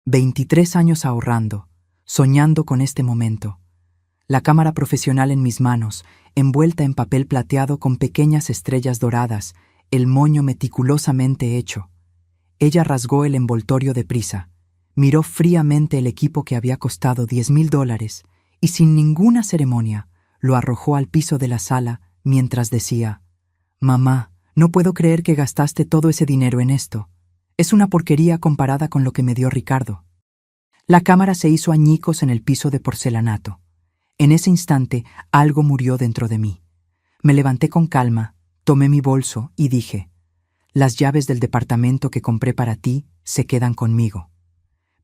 23 años ahorrando, soñando con este momento. La cámara profesional en mis manos, envuelta en papel plateado con pequeñas estrellas doradas, el moño meticulosamente hecho. Ella rasgó el envoltorio deprisa, miró fríamente el equipo que había costado $10,000 y sin ninguna ceremonia lo arrojó al piso de la sala mientras decía: «Mamá, no puedo creer que gastaste todo ese dinero en esto. Es una porquería comparada con lo que me dio Ricardo». La cámara se hizo añicos en el piso de porcelanato. En ese instante, algo murió dentro de mí. Me levanté con calma, tomé mi bolso y dije: «Las llaves del departamento que compré para ti se quedan conmigo».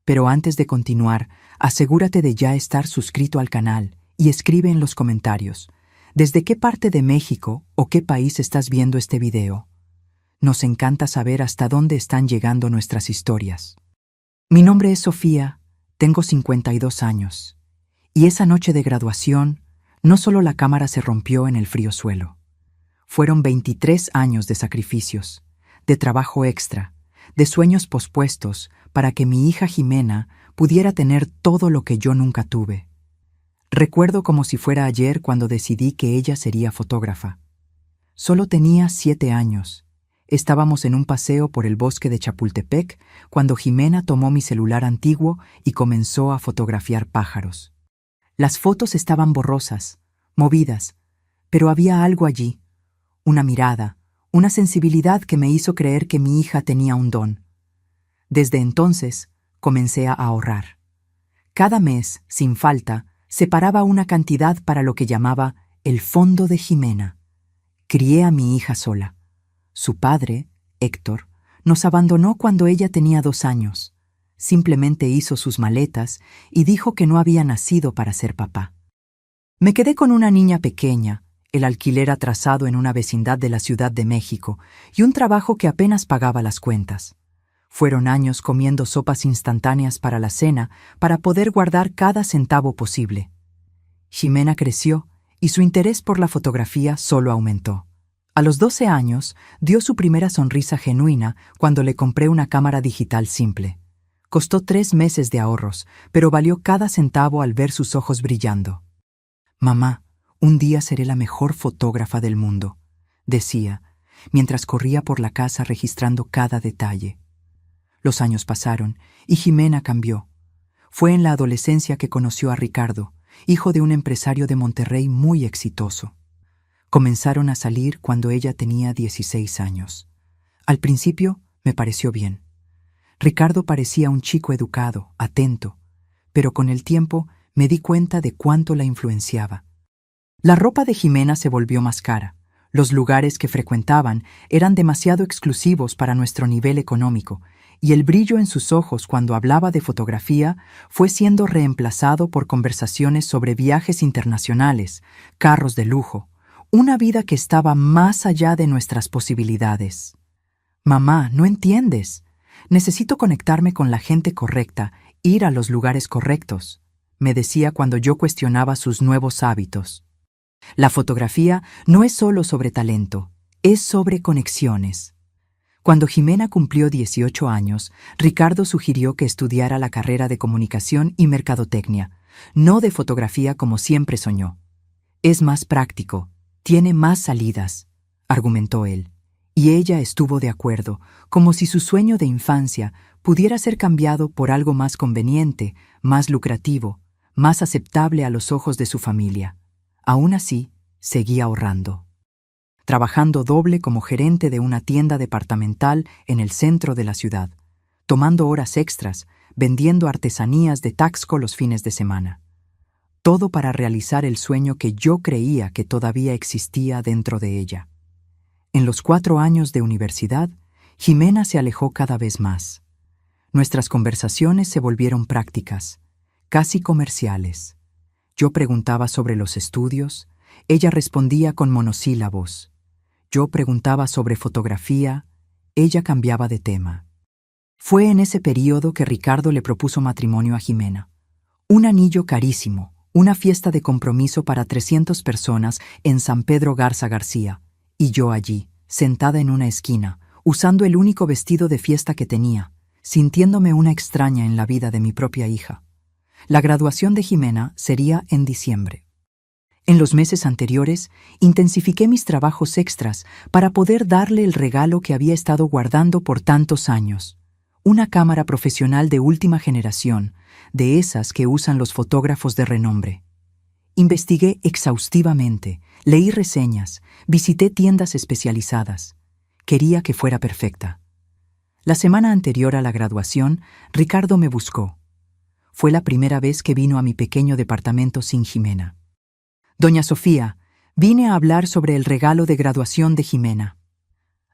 Pero antes de continuar, asegúrate de ya estar suscrito al canal y escribe en los comentarios ¿desde qué parte de México o qué país estás viendo este video? Nos encanta saber hasta dónde están llegando nuestras historias. Mi nombre es Sofía, tengo 52 años, y esa noche de graduación, no solo la cámara se rompió en el frío suelo. Fueron 23 años de sacrificios, de trabajo extra, de sueños pospuestos para que mi hija Jimena pudiera tener todo lo que yo nunca tuve. Recuerdo como si fuera ayer cuando decidí que ella sería fotógrafa. Solo tenía 7 años. Estábamos en un paseo por el bosque de Chapultepec cuando Jimena tomó mi celular antiguo y comenzó a fotografiar pájaros. Las fotos estaban borrosas, movidas, pero había algo allí, una mirada, una sensibilidad que me hizo creer que mi hija tenía un don. Desde entonces, comencé a ahorrar. Cada mes, sin falta, separaba una cantidad para lo que llamaba el fondo de Jimena. Crié a mi hija sola. Su padre, Héctor, nos abandonó cuando ella tenía 2 años. Simplemente hizo sus maletas y dijo que no había nacido para ser papá. Me quedé con una niña pequeña, el alquiler atrasado en una vecindad de la Ciudad de México y un trabajo que apenas pagaba las cuentas. Fueron años comiendo sopas instantáneas para la cena para poder guardar cada centavo posible. Jimena creció y su interés por la fotografía solo aumentó. A los 12 años dio su primera sonrisa genuina cuando le compré una cámara digital simple. Costó 3 meses de ahorros, pero valió cada centavo al ver sus ojos brillando. «Mamá, un día seré la mejor fotógrafa del mundo», decía, mientras corría por la casa registrando cada detalle. Los años pasaron y Jimena cambió. Fue en la adolescencia que conoció a Ricardo, hijo de un empresario de Monterrey muy exitoso. Comenzaron a salir cuando ella tenía 16 años. Al principio me pareció bien. Ricardo parecía un chico educado, atento, pero con el tiempo me di cuenta de cuánto la influenciaba. La ropa de Jimena se volvió más cara. Los lugares que frecuentaban eran demasiado exclusivos para nuestro nivel económico, y el brillo en sus ojos cuando hablaba de fotografía fue siendo reemplazado por conversaciones sobre viajes internacionales, carros de lujo, una vida que estaba más allá de nuestras posibilidades. «Mamá, no entiendes. Necesito conectarme con la gente correcta, ir a los lugares correctos», me decía cuando yo cuestionaba sus nuevos hábitos. La fotografía no es solo sobre talento, es sobre conexiones. Cuando Jimena cumplió 18 años, Ricardo sugirió que estudiara la carrera de comunicación y mercadotecnia, no de fotografía como siempre soñó. «Es más práctico, tiene más salidas», argumentó él, y ella estuvo de acuerdo, como si su sueño de infancia pudiera ser cambiado por algo más conveniente, más lucrativo, más aceptable a los ojos de su familia. Aún así, seguía ahorrando. Trabajando doble como gerente de una tienda departamental en el centro de la ciudad, tomando horas extras, vendiendo artesanías de Taxco los fines de semana. Todo para realizar el sueño que yo creía que todavía existía dentro de ella. En los 4 años de universidad, Jimena se alejó cada vez más. Nuestras conversaciones se volvieron prácticas, casi comerciales. Yo preguntaba sobre los estudios, ella respondía con monosílabos. Yo preguntaba sobre fotografía, ella cambiaba de tema. Fue en ese período que Ricardo le propuso matrimonio a Jimena. Un anillo carísimo, una fiesta de compromiso para 300 personas en San Pedro Garza García, y yo allí, sentada en una esquina, usando el único vestido de fiesta que tenía, sintiéndome una extraña en la vida de mi propia hija. La graduación de Jimena sería en diciembre. En los meses anteriores, intensifiqué mis trabajos extras para poder darle el regalo que había estado guardando por tantos años. Una cámara profesional de última generación, de esas que usan los fotógrafos de renombre. Investigué exhaustivamente, leí reseñas, visité tiendas especializadas. Quería que fuera perfecta. La semana anterior a la graduación, Ricardo me buscó. Fue la primera vez que vino a mi pequeño departamento sin Jimena. Doña Sofía, vine a hablar sobre el regalo de graduación de Jimena.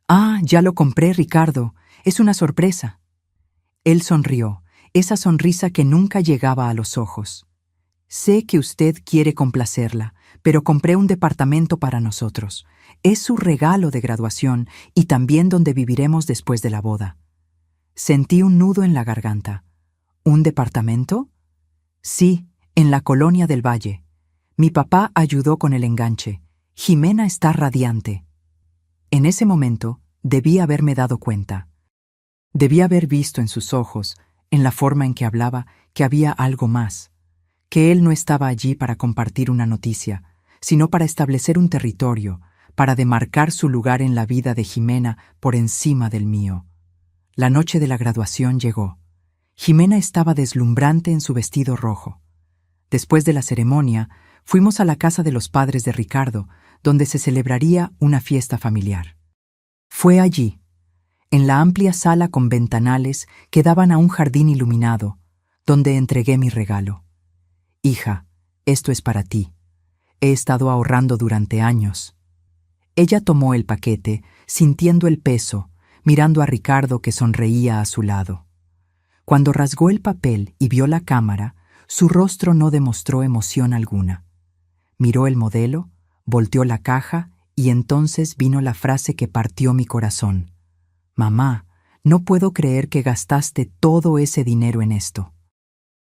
Ah, ya lo compré, Ricardo. Es una sorpresa. Él sonrió, esa sonrisa que nunca llegaba a los ojos. Sé que usted quiere complacerla, pero compré un departamento para nosotros. Es su regalo de graduación y también donde viviremos después de la boda. Sentí un nudo en la garganta. ¿Un departamento? Sí, en la colonia del Valle. Mi papá ayudó con el enganche. Jimena está radiante. En ese momento, debí haberme dado cuenta. Debí haber visto en sus ojos, en la forma en que hablaba, que había algo más. Que él no estaba allí para compartir una noticia, sino para establecer un territorio, para demarcar su lugar en la vida de Jimena por encima del mío. La noche de la graduación llegó. Jimena estaba deslumbrante en su vestido rojo. Después de la ceremonia, fuimos a la casa de los padres de Ricardo, donde se celebraría una fiesta familiar. Fue allí, en la amplia sala con ventanales que daban a un jardín iluminado, donde entregué mi regalo. Hija, esto es para ti. He estado ahorrando durante años. Ella tomó el paquete, sintiendo el peso, mirando a Ricardo que sonreía a su lado. Cuando rasgó el papel y vio la cámara, su rostro no demostró emoción alguna. Miró el modelo, volteó la caja y entonces vino la frase que partió mi corazón. Mamá, no puedo creer que gastaste todo ese dinero en esto.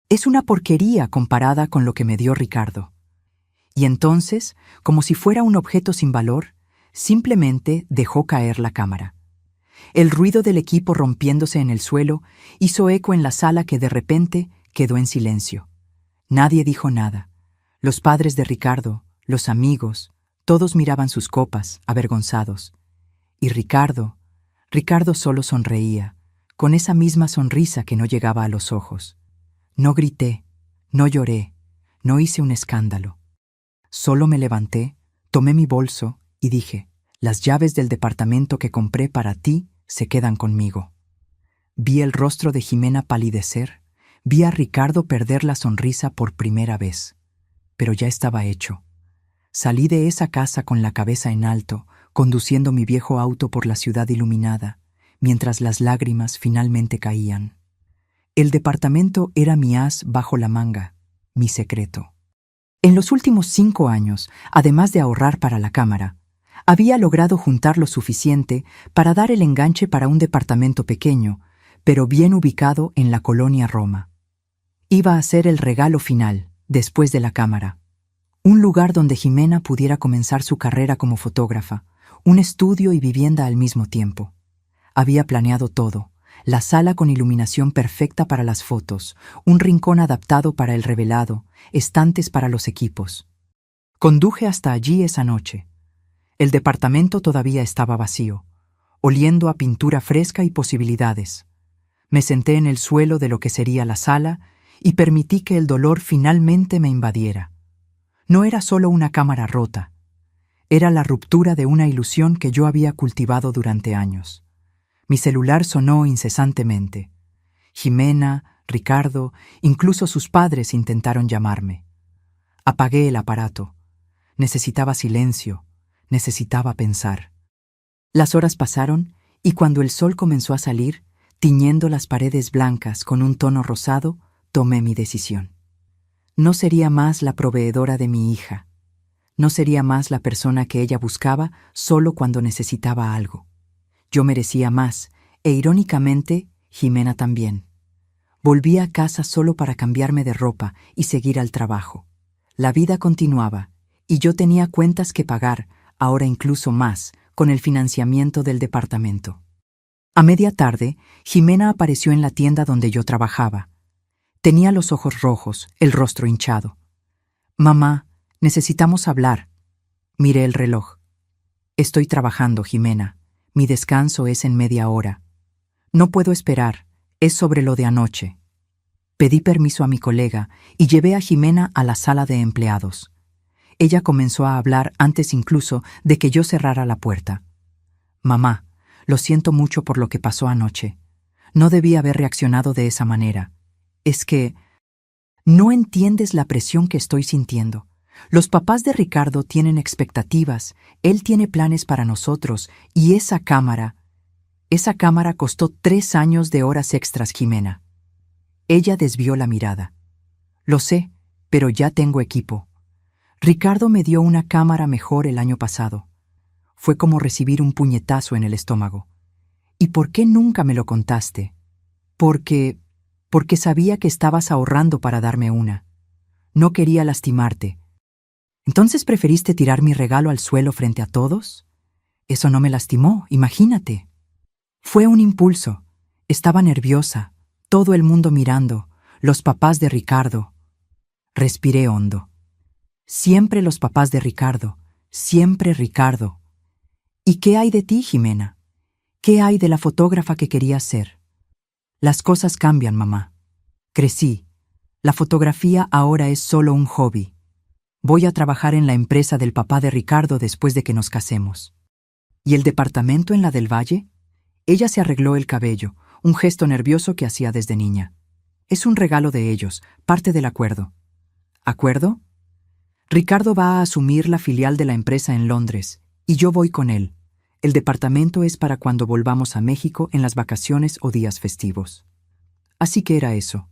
Es una porquería comparada con lo que me dio Ricardo. Y entonces, como si fuera un objeto sin valor, simplemente dejó caer la cámara. El ruido del equipo rompiéndose en el suelo hizo eco en la sala que de repente quedó en silencio. Nadie dijo nada. Los padres de Ricardo, los amigos, todos miraban sus copas, avergonzados. Y Ricardo solo sonreía, con esa misma sonrisa que no llegaba a los ojos. No grité, no lloré, no hice un escándalo. Solo me levanté, tomé mi bolso y dije, las llaves del departamento que compré para ti se quedan conmigo. Vi el rostro de Jimena palidecer, vi a Ricardo perder la sonrisa por primera vez. Pero ya estaba hecho. Salí de esa casa con la cabeza en alto, conduciendo mi viejo auto por la ciudad iluminada, mientras las lágrimas finalmente caían. El departamento era mi as bajo la manga, mi secreto. En los últimos 5 años, además de ahorrar para la cámara, había logrado juntar lo suficiente para dar el enganche para un departamento pequeño, pero bien ubicado en la colonia Roma. Iba a ser el regalo final, después de la cámara. Un lugar donde Jimena pudiera comenzar su carrera como fotógrafa, un estudio y vivienda al mismo tiempo. Había planeado todo. La sala con iluminación perfecta para las fotos, un rincón adaptado para el revelado, estantes para los equipos. Conduje hasta allí esa noche. El departamento todavía estaba vacío, oliendo a pintura fresca y posibilidades. Me senté en el suelo de lo que sería la sala y permití que el dolor finalmente me invadiera. No era solo una cámara rota, era la ruptura de una ilusión que yo había cultivado durante años. Mi celular sonó incesantemente. Jimena, Ricardo, incluso sus padres intentaron llamarme. Apagué el aparato. Necesitaba silencio, necesitaba pensar. Las horas pasaron y cuando el sol comenzó a salir, tiñendo las paredes blancas con un tono rosado, tomé mi decisión. No sería más la proveedora de mi hija. No sería más la persona que ella buscaba solo cuando necesitaba algo. Yo merecía más, e irónicamente, Jimena también. Volví a casa solo para cambiarme de ropa y seguir al trabajo. La vida continuaba, y yo tenía cuentas que pagar, ahora incluso más, con el financiamiento del departamento. A media tarde, Jimena apareció en la tienda donde yo trabajaba. Tenía los ojos rojos, el rostro hinchado. «Mamá, necesitamos hablar». Miré el reloj. «Estoy trabajando, Jimena. Mi descanso es en media hora. No puedo esperar, es sobre lo de anoche». Pedí permiso a mi colega y llevé a Jimena a la sala de empleados. Ella comenzó a hablar antes incluso de que yo cerrara la puerta. «Mamá, lo siento mucho por lo que pasó anoche. No debí haber reaccionado de esa manera. Es que no entiendes la presión que estoy sintiendo. Los papás de Ricardo tienen expectativas, él tiene planes para nosotros, y esa cámara costó 3 años de horas extras, Jimena». Ella desvió la mirada. «Lo sé, pero ya tengo equipo. Ricardo me dio una cámara mejor el año pasado. Fue como recibir un puñetazo en el estómago. ¿Y por qué nunca me lo contaste?» Porque sabía que estabas ahorrando para darme una. No quería lastimarte». «¿Entonces preferiste tirar mi regalo al suelo frente a todos? Eso no me lastimó, imagínate». «Fue un impulso. Estaba nerviosa. Todo el mundo mirando. Los papás de Ricardo». Respiré hondo. Siempre los papás de Ricardo. Siempre Ricardo. ¿Y qué hay de ti, Jimena? ¿Qué hay de la fotógrafa que querías ser? Las cosas cambian, mamá. Crecí. La fotografía ahora es solo un hobby. Voy a trabajar en la empresa del papá de Ricardo después de que nos casemos. ¿Y el departamento en la del Valle? Ella se arregló el cabello, un gesto nervioso que hacía desde niña. Es un regalo de ellos, parte del acuerdo. ¿Acuerdo? Ricardo va a asumir la filial de la empresa en Londres, y yo voy con él. El departamento es para cuando volvamos a México en las vacaciones o días festivos. Así que era eso.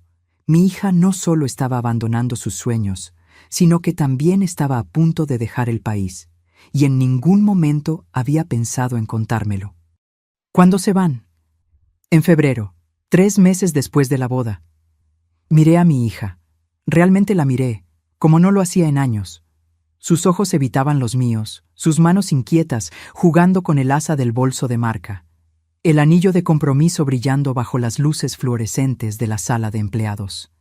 Mi hija no solo estaba abandonando sus sueños, sino que también estaba a punto de dejar el país, y en ningún momento había pensado en contármelo. ¿Cuándo se van? En febrero, 3 meses después de la boda. Miré a mi hija. Realmente la miré, como no lo hacía en años. Sus ojos evitaban los míos, sus manos inquietas, jugando con el asa del bolso de marca. El anillo de compromiso brillando bajo las luces fluorescentes de la sala de empleados.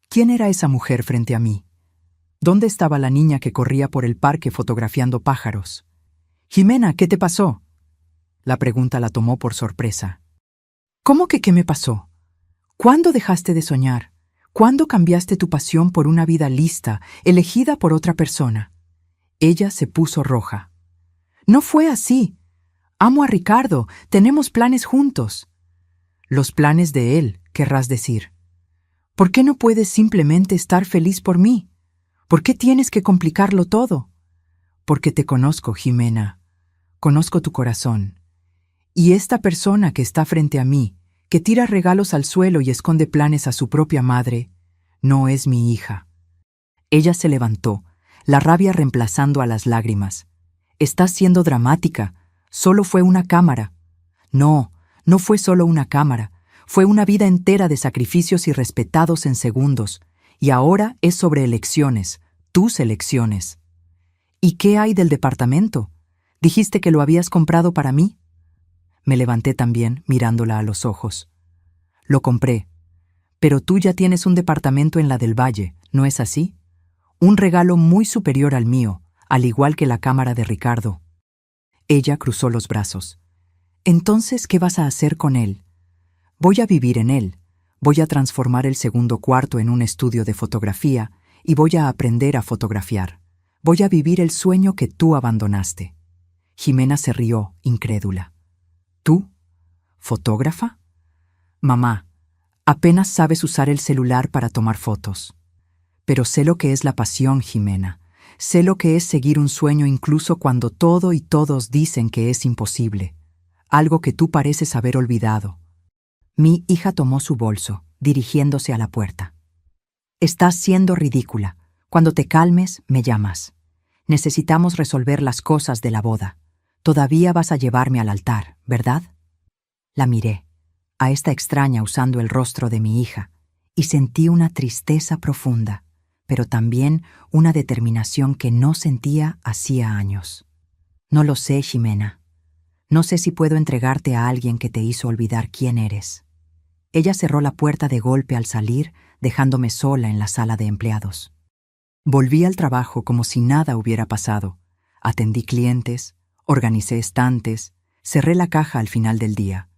¿Quién era esa mujer frente a mí? ¿Dónde estaba la niña que corría por el parque fotografiando pájaros? «Jimena, ¿qué te pasó?». La pregunta la tomó por sorpresa. «¿Cómo que qué me pasó? ¿Cuándo dejaste de soñar? ¿Cuándo cambiaste tu pasión por una vida lista, elegida por otra persona?». Ella se puso roja. «No fue así. Amo a Ricardo, tenemos planes juntos». «Los planes de él, querrás decir. ¿Por qué no puedes simplemente estar feliz por mí? ¿Por qué tienes que complicarlo todo?». «Porque te conozco, Jimena. Conozco tu corazón. Y esta persona que está frente a mí, que tira regalos al suelo y esconde planes a su propia madre, no es mi hija». Ella se levantó, la rabia reemplazando a las lágrimas. «Estás siendo dramática. Solo fue una cámara». «No, no fue solo una cámara. Fue una vida entera de sacrificios irrespetados en segundos. Y ahora es sobre elecciones, tus elecciones». «¿Y qué hay del departamento? ¿Dijiste que lo habías comprado para mí?». Me levanté también, mirándola a los ojos. «Lo compré. Pero tú ya tienes un departamento en la del Valle, ¿no es así? Un regalo muy superior al mío, al igual que la cámara de Ricardo». Ella cruzó los brazos. «Entonces, ¿qué vas a hacer con él?». «Voy a vivir en él. Voy a transformar el segundo cuarto en un estudio de fotografía y voy a aprender a fotografiar. Voy a vivir el sueño que tú abandonaste». Jimena se rió, incrédula. «¿Tú? ¿Fotógrafa?». «Mamá, apenas sabes usar el celular para tomar fotos». «Pero sé lo que es la pasión, Jimena. Sé lo que es seguir un sueño incluso cuando todo y todos dicen que es imposible. Algo que tú pareces haber olvidado». Mi hija tomó su bolso, dirigiéndose a la puerta. «Estás siendo ridícula. Cuando te calmes, me llamas. Necesitamos resolver las cosas de la boda. Todavía vas a llevarme al altar, ¿verdad?». La miré, a esta extraña usando el rostro de mi hija, y sentí una tristeza profunda, pero también una determinación que no sentía hacía años. «No lo sé, Jimena. No sé si puedo entregarte a alguien que te hizo olvidar quién eres. Ella cerró la puerta de golpe al salir, dejándome sola en la sala de empleados. Volví al trabajo como si nada hubiera pasado. Atendí clientes, organicé estantes, cerré la caja al final del día.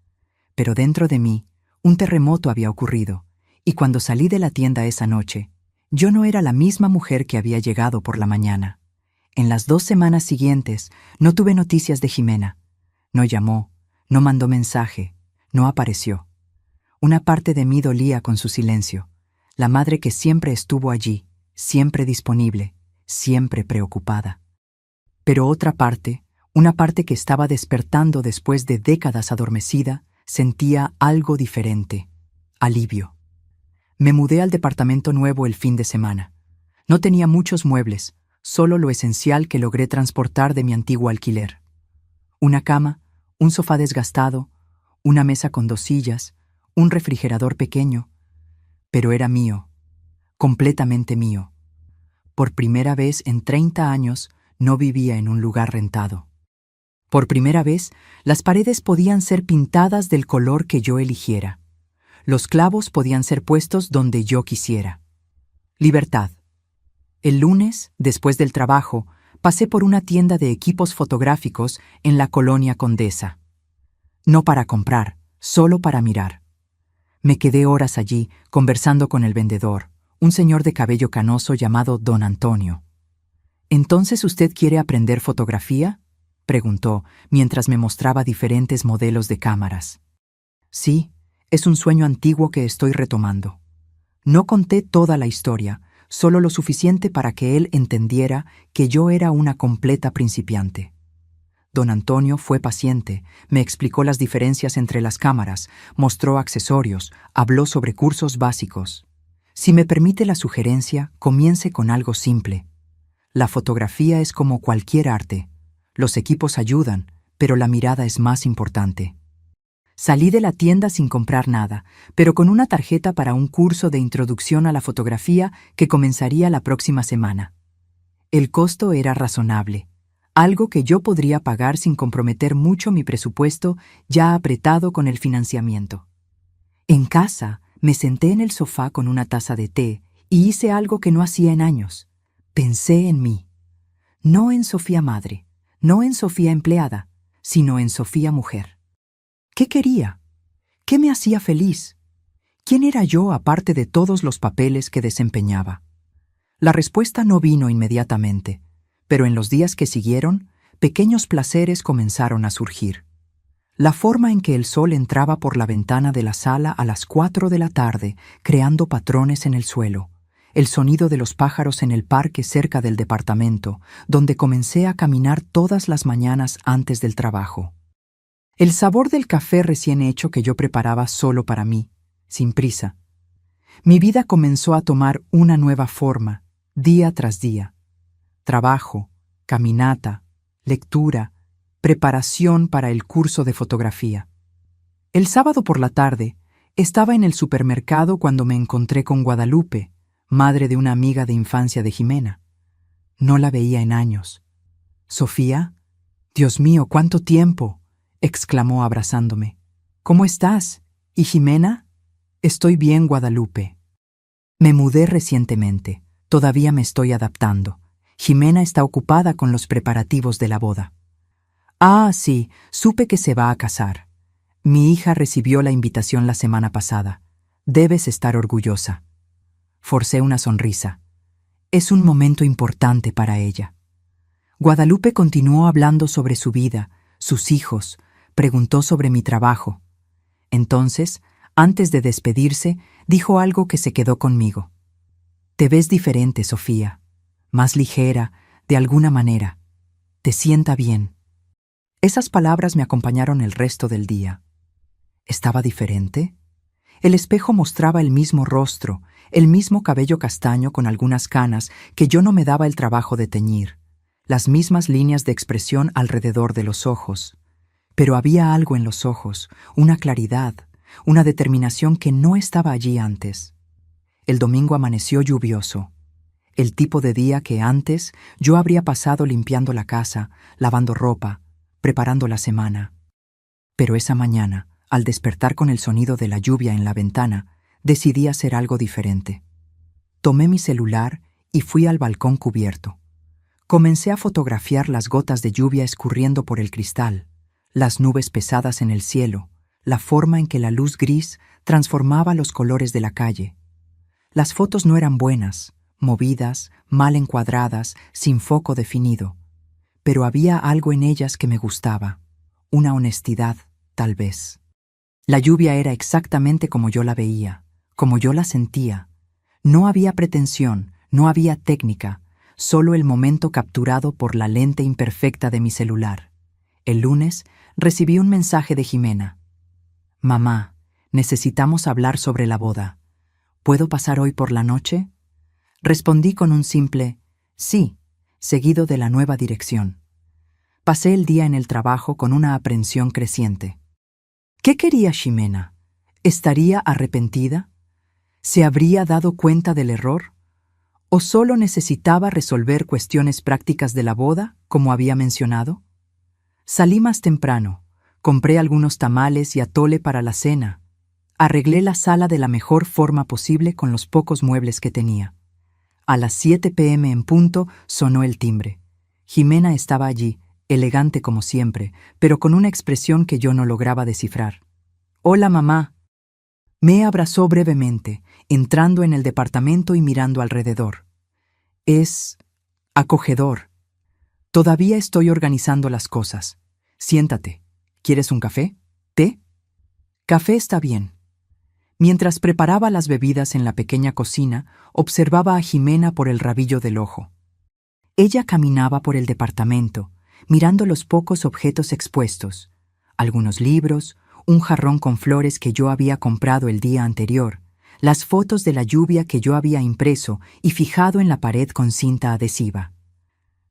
Pero dentro de mí, un terremoto había ocurrido, y cuando salí de la tienda esa noche, yo no era la misma mujer que había llegado por la mañana. En las 2 semanas siguientes, no tuve noticias de Jimena. No llamó, no mandó mensaje, no apareció. Una parte de mí dolía con su silencio, la madre que siempre estuvo allí, siempre disponible, siempre preocupada. Pero otra parte, una parte que estaba despertando después de décadas adormecida, sentía algo diferente, alivio. Me mudé al departamento nuevo el fin de semana. No tenía muchos muebles, solo lo esencial que logré transportar de mi antiguo alquiler. Una cama, un sofá desgastado, una mesa con 2 sillas, un refrigerador pequeño. Pero era mío, completamente mío. Por primera vez en 30 años no vivía en un lugar rentado. Por primera vez, las paredes podían ser pintadas del color que yo eligiera. Los clavos podían ser puestos donde yo quisiera. Libertad. El lunes, después del trabajo, pasé por una tienda de equipos fotográficos en la Colonia Condesa. No para comprar, solo para mirar. Me quedé horas allí, conversando con el vendedor, un señor de cabello canoso llamado Don Antonio. «¿Entonces usted quiere aprender fotografía?», preguntó, mientras me mostraba diferentes modelos de cámaras. «Sí, es un sueño antiguo que estoy retomando». No conté toda la historia, solo lo suficiente para que él entendiera que yo era una completa principiante. Don Antonio fue paciente, me explicó las diferencias entre las cámaras, mostró accesorios, habló sobre cursos básicos. Si me permite la sugerencia, comience con algo simple. La fotografía es como cualquier arte. Los equipos ayudan, pero la mirada es más importante. Salí de la tienda sin comprar nada, pero con una tarjeta para un curso de introducción a la fotografía que comenzaría la próxima semana. El costo era razonable, algo que yo podría pagar sin comprometer mucho mi presupuesto ya apretado con el financiamiento. En casa, me senté en el sofá con una taza de té y hice algo que no hacía en años. Pensé en mí. No en Sofía madre, no en Sofía empleada, sino en Sofía mujer. ¿Qué quería? ¿Qué me hacía feliz? ¿Quién era yo aparte de todos los papeles que desempeñaba? La respuesta no vino inmediatamente, pero en los días que siguieron, pequeños placeres comenzaron a surgir. La forma en que el sol entraba por la ventana de la sala a las 4 de la tarde, creando patrones en el suelo, el sonido de los pájaros en el parque cerca del departamento, donde comencé a caminar todas las mañanas antes del trabajo. El sabor del café recién hecho que yo preparaba solo para mí, sin prisa. Mi vida comenzó a tomar una nueva forma, día tras día. Trabajo, caminata, lectura, preparación para el curso de fotografía. El sábado por la tarde, estaba en el supermercado cuando me encontré con Guadalupe, madre de una amiga de infancia de Jimena. No la veía en años. «Sofía, Dios mío, ¿cuánto tiempo?», exclamó abrazándome. «¿Cómo estás? ¿Y Jimena?» «Estoy bien, Guadalupe. Me mudé recientemente. Todavía me estoy adaptando. Jimena está ocupada con los preparativos de la boda». «Ah, sí, supe que se va a casar. Mi hija recibió la invitación la semana pasada. Debes estar orgullosa». Forcé una sonrisa. Es un momento importante para ella. Guadalupe continuó hablando sobre su vida, sus hijos, preguntó sobre mi trabajo. Entonces, antes de despedirse, dijo algo que se quedó conmigo. «Te ves diferente, Sofía, más ligera, de alguna manera. Te sienta bien». Esas palabras me acompañaron el resto del día. ¿Estaba diferente? El espejo mostraba el mismo rostro, el mismo cabello castaño con algunas canas que yo no me daba el trabajo de teñir, las mismas líneas de expresión alrededor de los ojos. Pero había algo en los ojos, una claridad, una determinación que no estaba allí antes. El domingo amaneció lluvioso, el tipo de día que antes yo habría pasado limpiando la casa, lavando ropa, preparando la semana. Pero esa mañana, al despertar con el sonido de la lluvia en la ventana, decidí hacer algo diferente. Tomé mi celular y fui al balcón cubierto. Comencé a fotografiar las gotas de lluvia escurriendo por el cristal, las nubes pesadas en el cielo, la forma en que la luz gris transformaba los colores de la calle. Las fotos no eran buenas, movidas, mal encuadradas, sin foco definido, pero había algo en ellas que me gustaba, una honestidad, tal vez. La lluvia era exactamente como yo la veía, como yo la sentía. No había pretensión, no había técnica, solo el momento capturado por la lente imperfecta de mi celular. El lunes recibí un mensaje de Jimena. «Mamá, necesitamos hablar sobre la boda. ¿Puedo pasar hoy por la noche?» Respondí con un simple «sí», seguido de la nueva dirección. Pasé el día en el trabajo con una aprensión creciente. ¿Qué quería Ximena? ¿Estaría arrepentida? ¿Se habría dado cuenta del error? ¿O solo necesitaba resolver cuestiones prácticas de la boda, como había mencionado? Salí más temprano, compré algunos tamales y atole para la cena. Arreglé la sala de la mejor forma posible con los pocos muebles que tenía. A las 7 p.m. en punto sonó el timbre. Jimena estaba allí, elegante como siempre, pero con una expresión que yo no lograba descifrar. «Hola, mamá». Me abrazó brevemente, entrando en el departamento y mirando alrededor. Es acogedor. Todavía estoy organizando las cosas. Siéntate. ¿Quieres un café? ¿Té? Café está bien. Mientras preparaba las bebidas en la pequeña cocina, observaba a Jimena por el rabillo del ojo. Ella caminaba por el departamento, mirando los pocos objetos expuestos, algunos libros, un jarrón con flores que yo había comprado el día anterior, las fotos de la lluvia que yo había impreso y fijado en la pared con cinta adhesiva.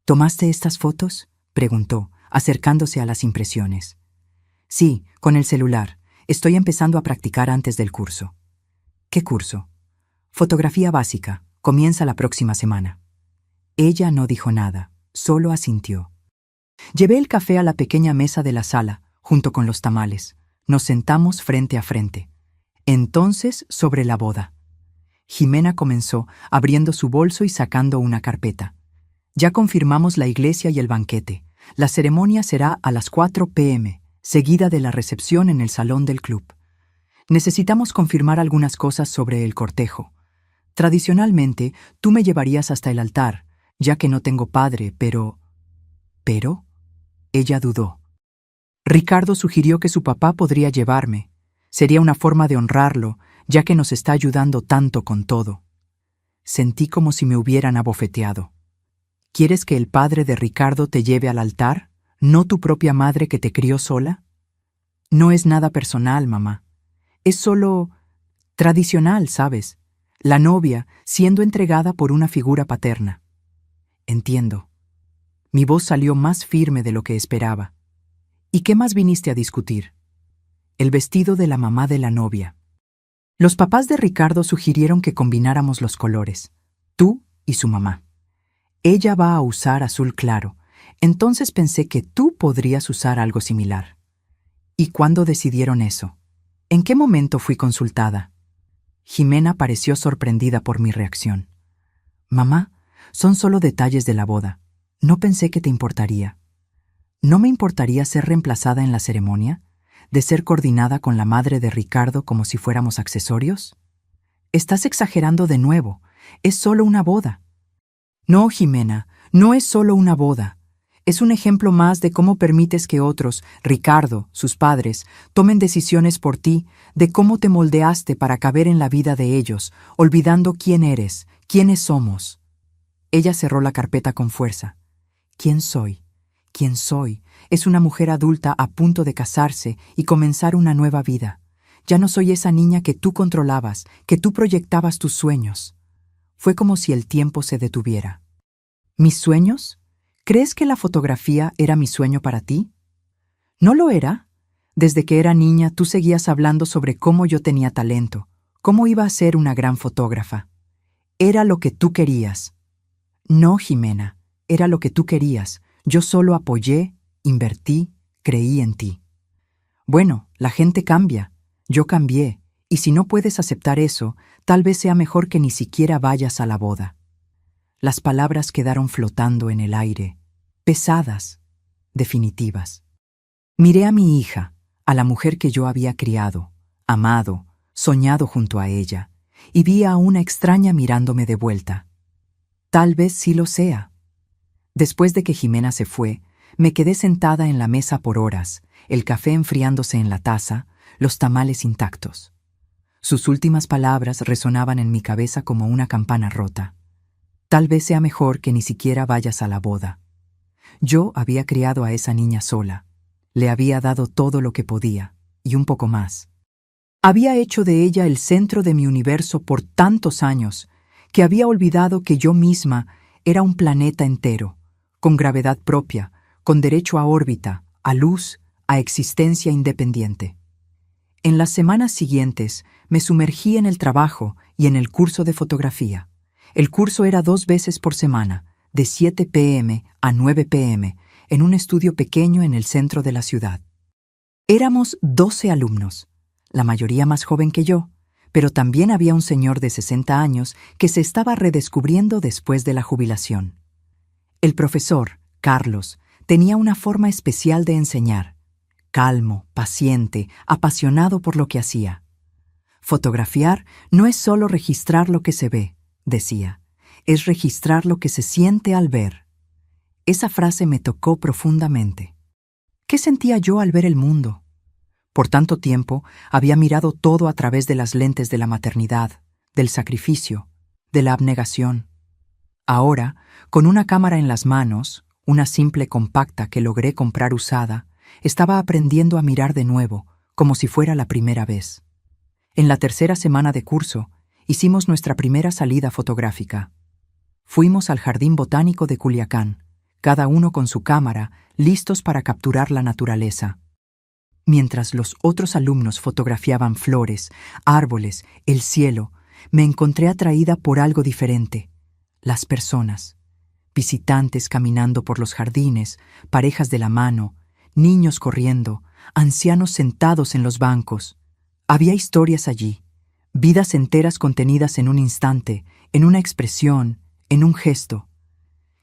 ¿Tomaste estas fotos?, preguntó, acercándose a las impresiones. Sí, con el celular. Estoy empezando a practicar antes del curso. ¿Qué curso? Fotografía básica. Comienza la próxima semana. Ella no dijo nada, solo asintió. Llevé el café a la pequeña mesa de la sala, junto con los tamales. Nos sentamos frente a frente. Entonces, sobre la boda. Jimena comenzó, abriendo su bolso y sacando una carpeta. Ya confirmamos la iglesia y el banquete. La ceremonia será a las 4 p.m., seguida de la recepción en el salón del club. Necesitamos confirmar algunas cosas sobre el cortejo. Tradicionalmente, tú me llevarías hasta el altar, ya que no tengo padre, pero... ¿Pero? Ella dudó. Ricardo sugirió que su papá podría llevarme. Sería una forma de honrarlo, ya que nos está ayudando tanto con todo. Sentí como si me hubieran abofeteado. ¿Quieres que el padre de Ricardo te lleve al altar, no tu propia madre que te crió sola? No es nada personal, mamá. Es solo tradicional, ¿sabes? La novia siendo entregada por una figura paterna. Entiendo. Mi voz salió más firme de lo que esperaba. ¿Y qué más viniste a discutir? El vestido de la mamá de la novia. Los papás de Ricardo sugirieron que combináramos los colores, tú y su mamá. Ella va a usar azul claro, entonces pensé que tú podrías usar algo similar. ¿Y cuándo decidieron eso? ¿En qué momento fui consultada? Jimena pareció sorprendida por mi reacción. Mamá, son solo detalles de la boda. No pensé que te importaría. ¿No me importaría ser reemplazada en la ceremonia? ¿De ser coordinada con la madre de Ricardo como si fuéramos accesorios? Estás exagerando de nuevo. Es solo una boda. No, Jimena, no es solo una boda. Es un ejemplo más de cómo permites que otros, Ricardo, sus padres, tomen decisiones por ti, de cómo te moldeaste para caber en la vida de ellos, olvidando quién eres, quiénes somos. Ella cerró la carpeta con fuerza. ¿Quién soy? ¿Quién soy? Es una mujer adulta a punto de casarse y comenzar una nueva vida. Ya no soy esa niña que tú controlabas, que tú proyectabas tus sueños. Fue como si el tiempo se detuviera. ¿Mis sueños? ¿Crees que la fotografía era mi sueño para ti? ¿No lo era? Desde que era niña tú seguías hablando sobre cómo yo tenía talento, cómo iba a ser una gran fotógrafa. Era lo que tú querías. No, Jimena, era lo que tú querías. Yo solo apoyé, invertí, creí en ti. Bueno, la gente cambia. Yo cambié, y si no puedes aceptar eso, tal vez sea mejor que ni siquiera vayas a la boda. Las palabras quedaron flotando en el aire, pesadas, definitivas. Miré a mi hija, a la mujer que yo había criado, amado, soñado junto a ella, y vi a una extraña mirándome de vuelta. Tal vez sí lo sea. Después de que Jimena se fue, me quedé sentada en la mesa por horas, el café enfriándose en la taza, los tamales intactos. Sus últimas palabras resonaban en mi cabeza como una campana rota. Tal vez sea mejor que ni siquiera vayas a la boda. Yo había criado a esa niña sola. Le había dado todo lo que podía, y un poco más. Había hecho de ella el centro de mi universo por tantos años, que había olvidado que yo misma era un planeta entero, con gravedad propia, con derecho a órbita, a luz, a existencia independiente. En las semanas siguientes me sumergí en el trabajo y en el curso de fotografía. El curso era 2 veces por semana, de 7 p.m. a 9 p.m., en un estudio pequeño en el centro de la ciudad. Éramos 12 alumnos, la mayoría más joven que yo, pero también había un señor de 60 años que se estaba redescubriendo después de la jubilación. El profesor, Carlos, tenía una forma especial de enseñar, calmo, paciente, apasionado por lo que hacía. Fotografiar no es solo registrar lo que se ve, decía, es registrar lo que se siente al ver. Esa frase me tocó profundamente. ¿Qué sentía yo al ver el mundo? Por tanto tiempo había mirado todo a través de las lentes de la maternidad, del sacrificio, de la abnegación. Ahora, con una cámara en las manos, una simple compacta que logré comprar usada, estaba aprendiendo a mirar de nuevo, como si fuera la primera vez. En la tercera semana de curso, hicimos nuestra primera salida fotográfica. Fuimos al Jardín Botánico de Culiacán, cada uno con su cámara, listos para capturar la naturaleza. Mientras los otros alumnos fotografiaban flores, árboles, el cielo, me encontré atraída por algo diferente: las personas. Visitantes caminando por los jardines, parejas de la mano, niños corriendo, ancianos sentados en los bancos. Había historias allí, vidas enteras contenidas en un instante, en una expresión, en un gesto.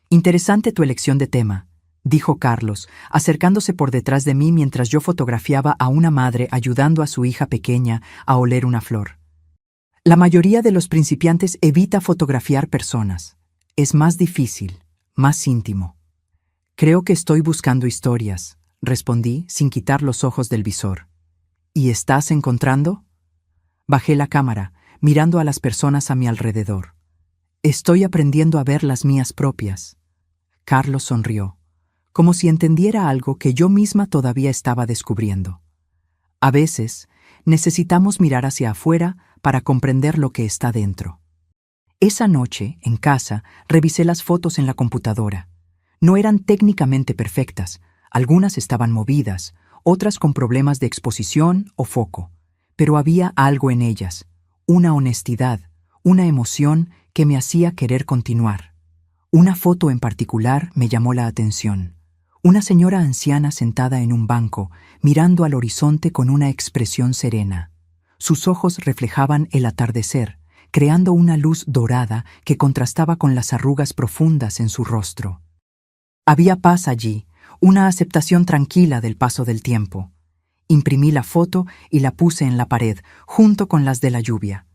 Interesante tu elección de tema, dijo Carlos, acercándose por detrás de mí mientras yo fotografiaba a una madre ayudando a su hija pequeña a oler una flor. La mayoría de los principiantes evita fotografiar personas. Es más difícil, más íntimo. Creo que estoy buscando historias, respondí sin quitar los ojos del visor. ¿Y estás encontrando? Bajé la cámara, mirando a las personas a mi alrededor. Estoy aprendiendo a ver las mías propias. Carlos sonrió, como si entendiera algo que yo misma todavía estaba descubriendo. A veces, necesitamos mirar hacia afuera para comprender lo que está dentro. Esa noche, en casa, revisé las fotos en la computadora. No eran técnicamente perfectas, algunas estaban movidas, otras con problemas de exposición o foco, pero había algo en ellas, una honestidad, una emoción que me hacía querer continuar. Una foto en particular me llamó la atención. Una señora anciana sentada en un banco, mirando al horizonte con una expresión serena. Sus ojos reflejaban el atardecer, creando una luz dorada que contrastaba con las arrugas profundas en su rostro. Había paz allí, una aceptación tranquila del paso del tiempo. Imprimí la foto y la puse en la pared, junto con las de la lluvia.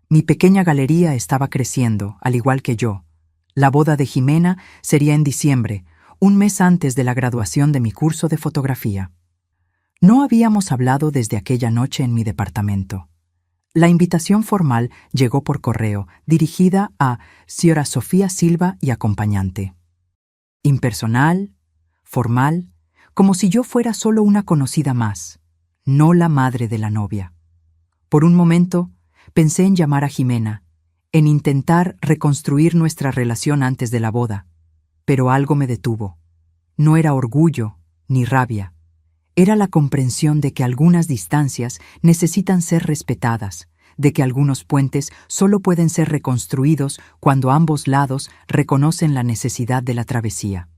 Mi pequeña galería estaba creciendo, al igual que yo. La boda de Jimena sería en diciembre, un mes antes de la graduación de mi curso de fotografía. No habíamos hablado desde aquella noche en mi departamento. La invitación formal llegó por correo, dirigida a Sra. Sofía Silva y acompañante. Impersonal, formal, como si yo fuera solo una conocida más, no la madre de la novia. Por un momento, pensé en llamar a Jimena, en intentar reconstruir nuestra relación antes de la boda, pero algo me detuvo. No era orgullo ni rabia. Era la comprensión de que algunas distancias necesitan ser respetadas, de que algunos puentes solo pueden ser reconstruidos cuando ambos lados reconocen la necesidad de la travesía.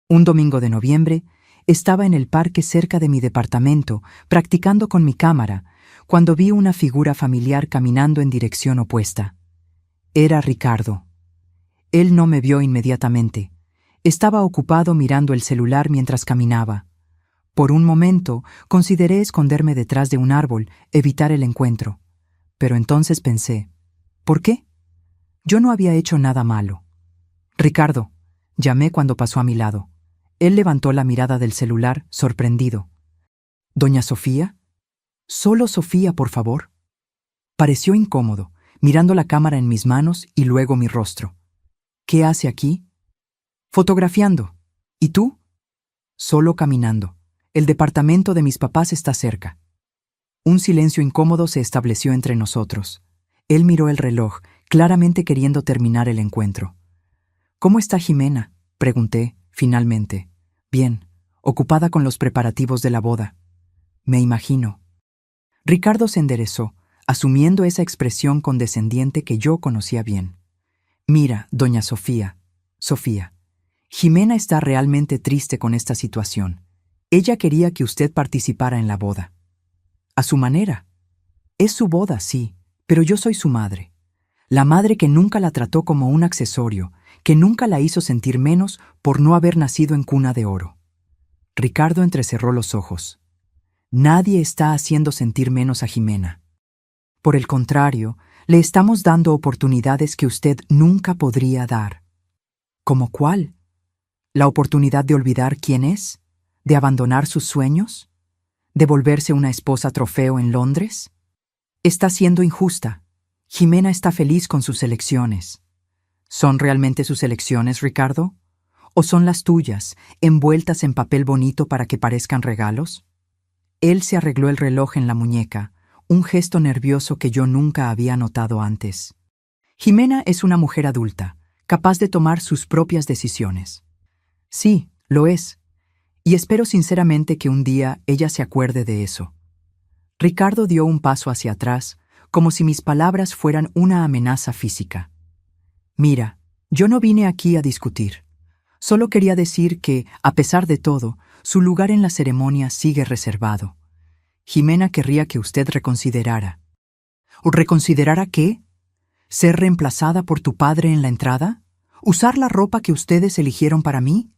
Un domingo de noviembre, Estaba en el parque cerca de mi departamento, practicando con mi cámara, cuando vi una figura familiar caminando en dirección opuesta. Era Ricardo. Él no me vio inmediatamente. Estaba ocupado mirando el celular mientras caminaba. Por un momento, consideré esconderme detrás de un árbol, evitar el encuentro. Pero entonces pensé, ¿por qué? Yo no había hecho nada malo. Ricardo, llamé cuando pasó a mi lado. Él levantó la mirada del celular, sorprendido. ¿Doña Sofía? Solo Sofía, por favor. Pareció incómodo, mirando la cámara en mis manos y luego mi rostro. ¿Qué hace aquí? Fotografiando. ¿Y tú? Solo caminando. El departamento de mis papás está cerca. Un silencio incómodo se estableció entre nosotros. Él miró el reloj, claramente queriendo terminar el encuentro. ¿Cómo está Jimena?, pregunté, finalmente. Bien, ocupada con los preparativos de la boda. Me imagino. Ricardo se enderezó, asumiendo esa expresión condescendiente que yo conocía bien. Mira, doña Sofía, Jimena está realmente triste con esta situación. Ella quería que usted participara en la boda. A su manera. Es su boda, sí, pero yo soy su madre. La madre que nunca la trató como un accesorio, que nunca la hizo sentir menos por no haber nacido en cuna de oro. Ricardo entrecerró los ojos. Nadie está haciendo sentir menos a Jimena. Por el contrario, le estamos dando oportunidades que usted nunca podría dar. ¿Cómo cuál? ¿La oportunidad de olvidar quién es? ¿De abandonar sus sueños? ¿De volverse una esposa trofeo en Londres? Está siendo injusta. Jimena está feliz con sus elecciones. ¿Son realmente sus elecciones, Ricardo? ¿O son las tuyas, envueltas en papel bonito para que parezcan regalos? Él se arregló el reloj en la muñeca, un gesto nervioso que yo nunca había notado antes. Jimena es una mujer adulta, capaz de tomar sus propias decisiones. Sí, lo es. Y espero sinceramente que un día ella se acuerde de eso. Ricardo dio un paso hacia atrás, como si mis palabras fueran una amenaza física. Mira, yo no vine aquí a discutir. Solo quería decir que, a pesar de todo, su lugar en la ceremonia sigue reservado. Jimena querría que usted reconsiderara. ¿Reconsiderara qué? ¿Ser reemplazada por tu padre en la entrada? ¿Usar la ropa que ustedes eligieron para mí?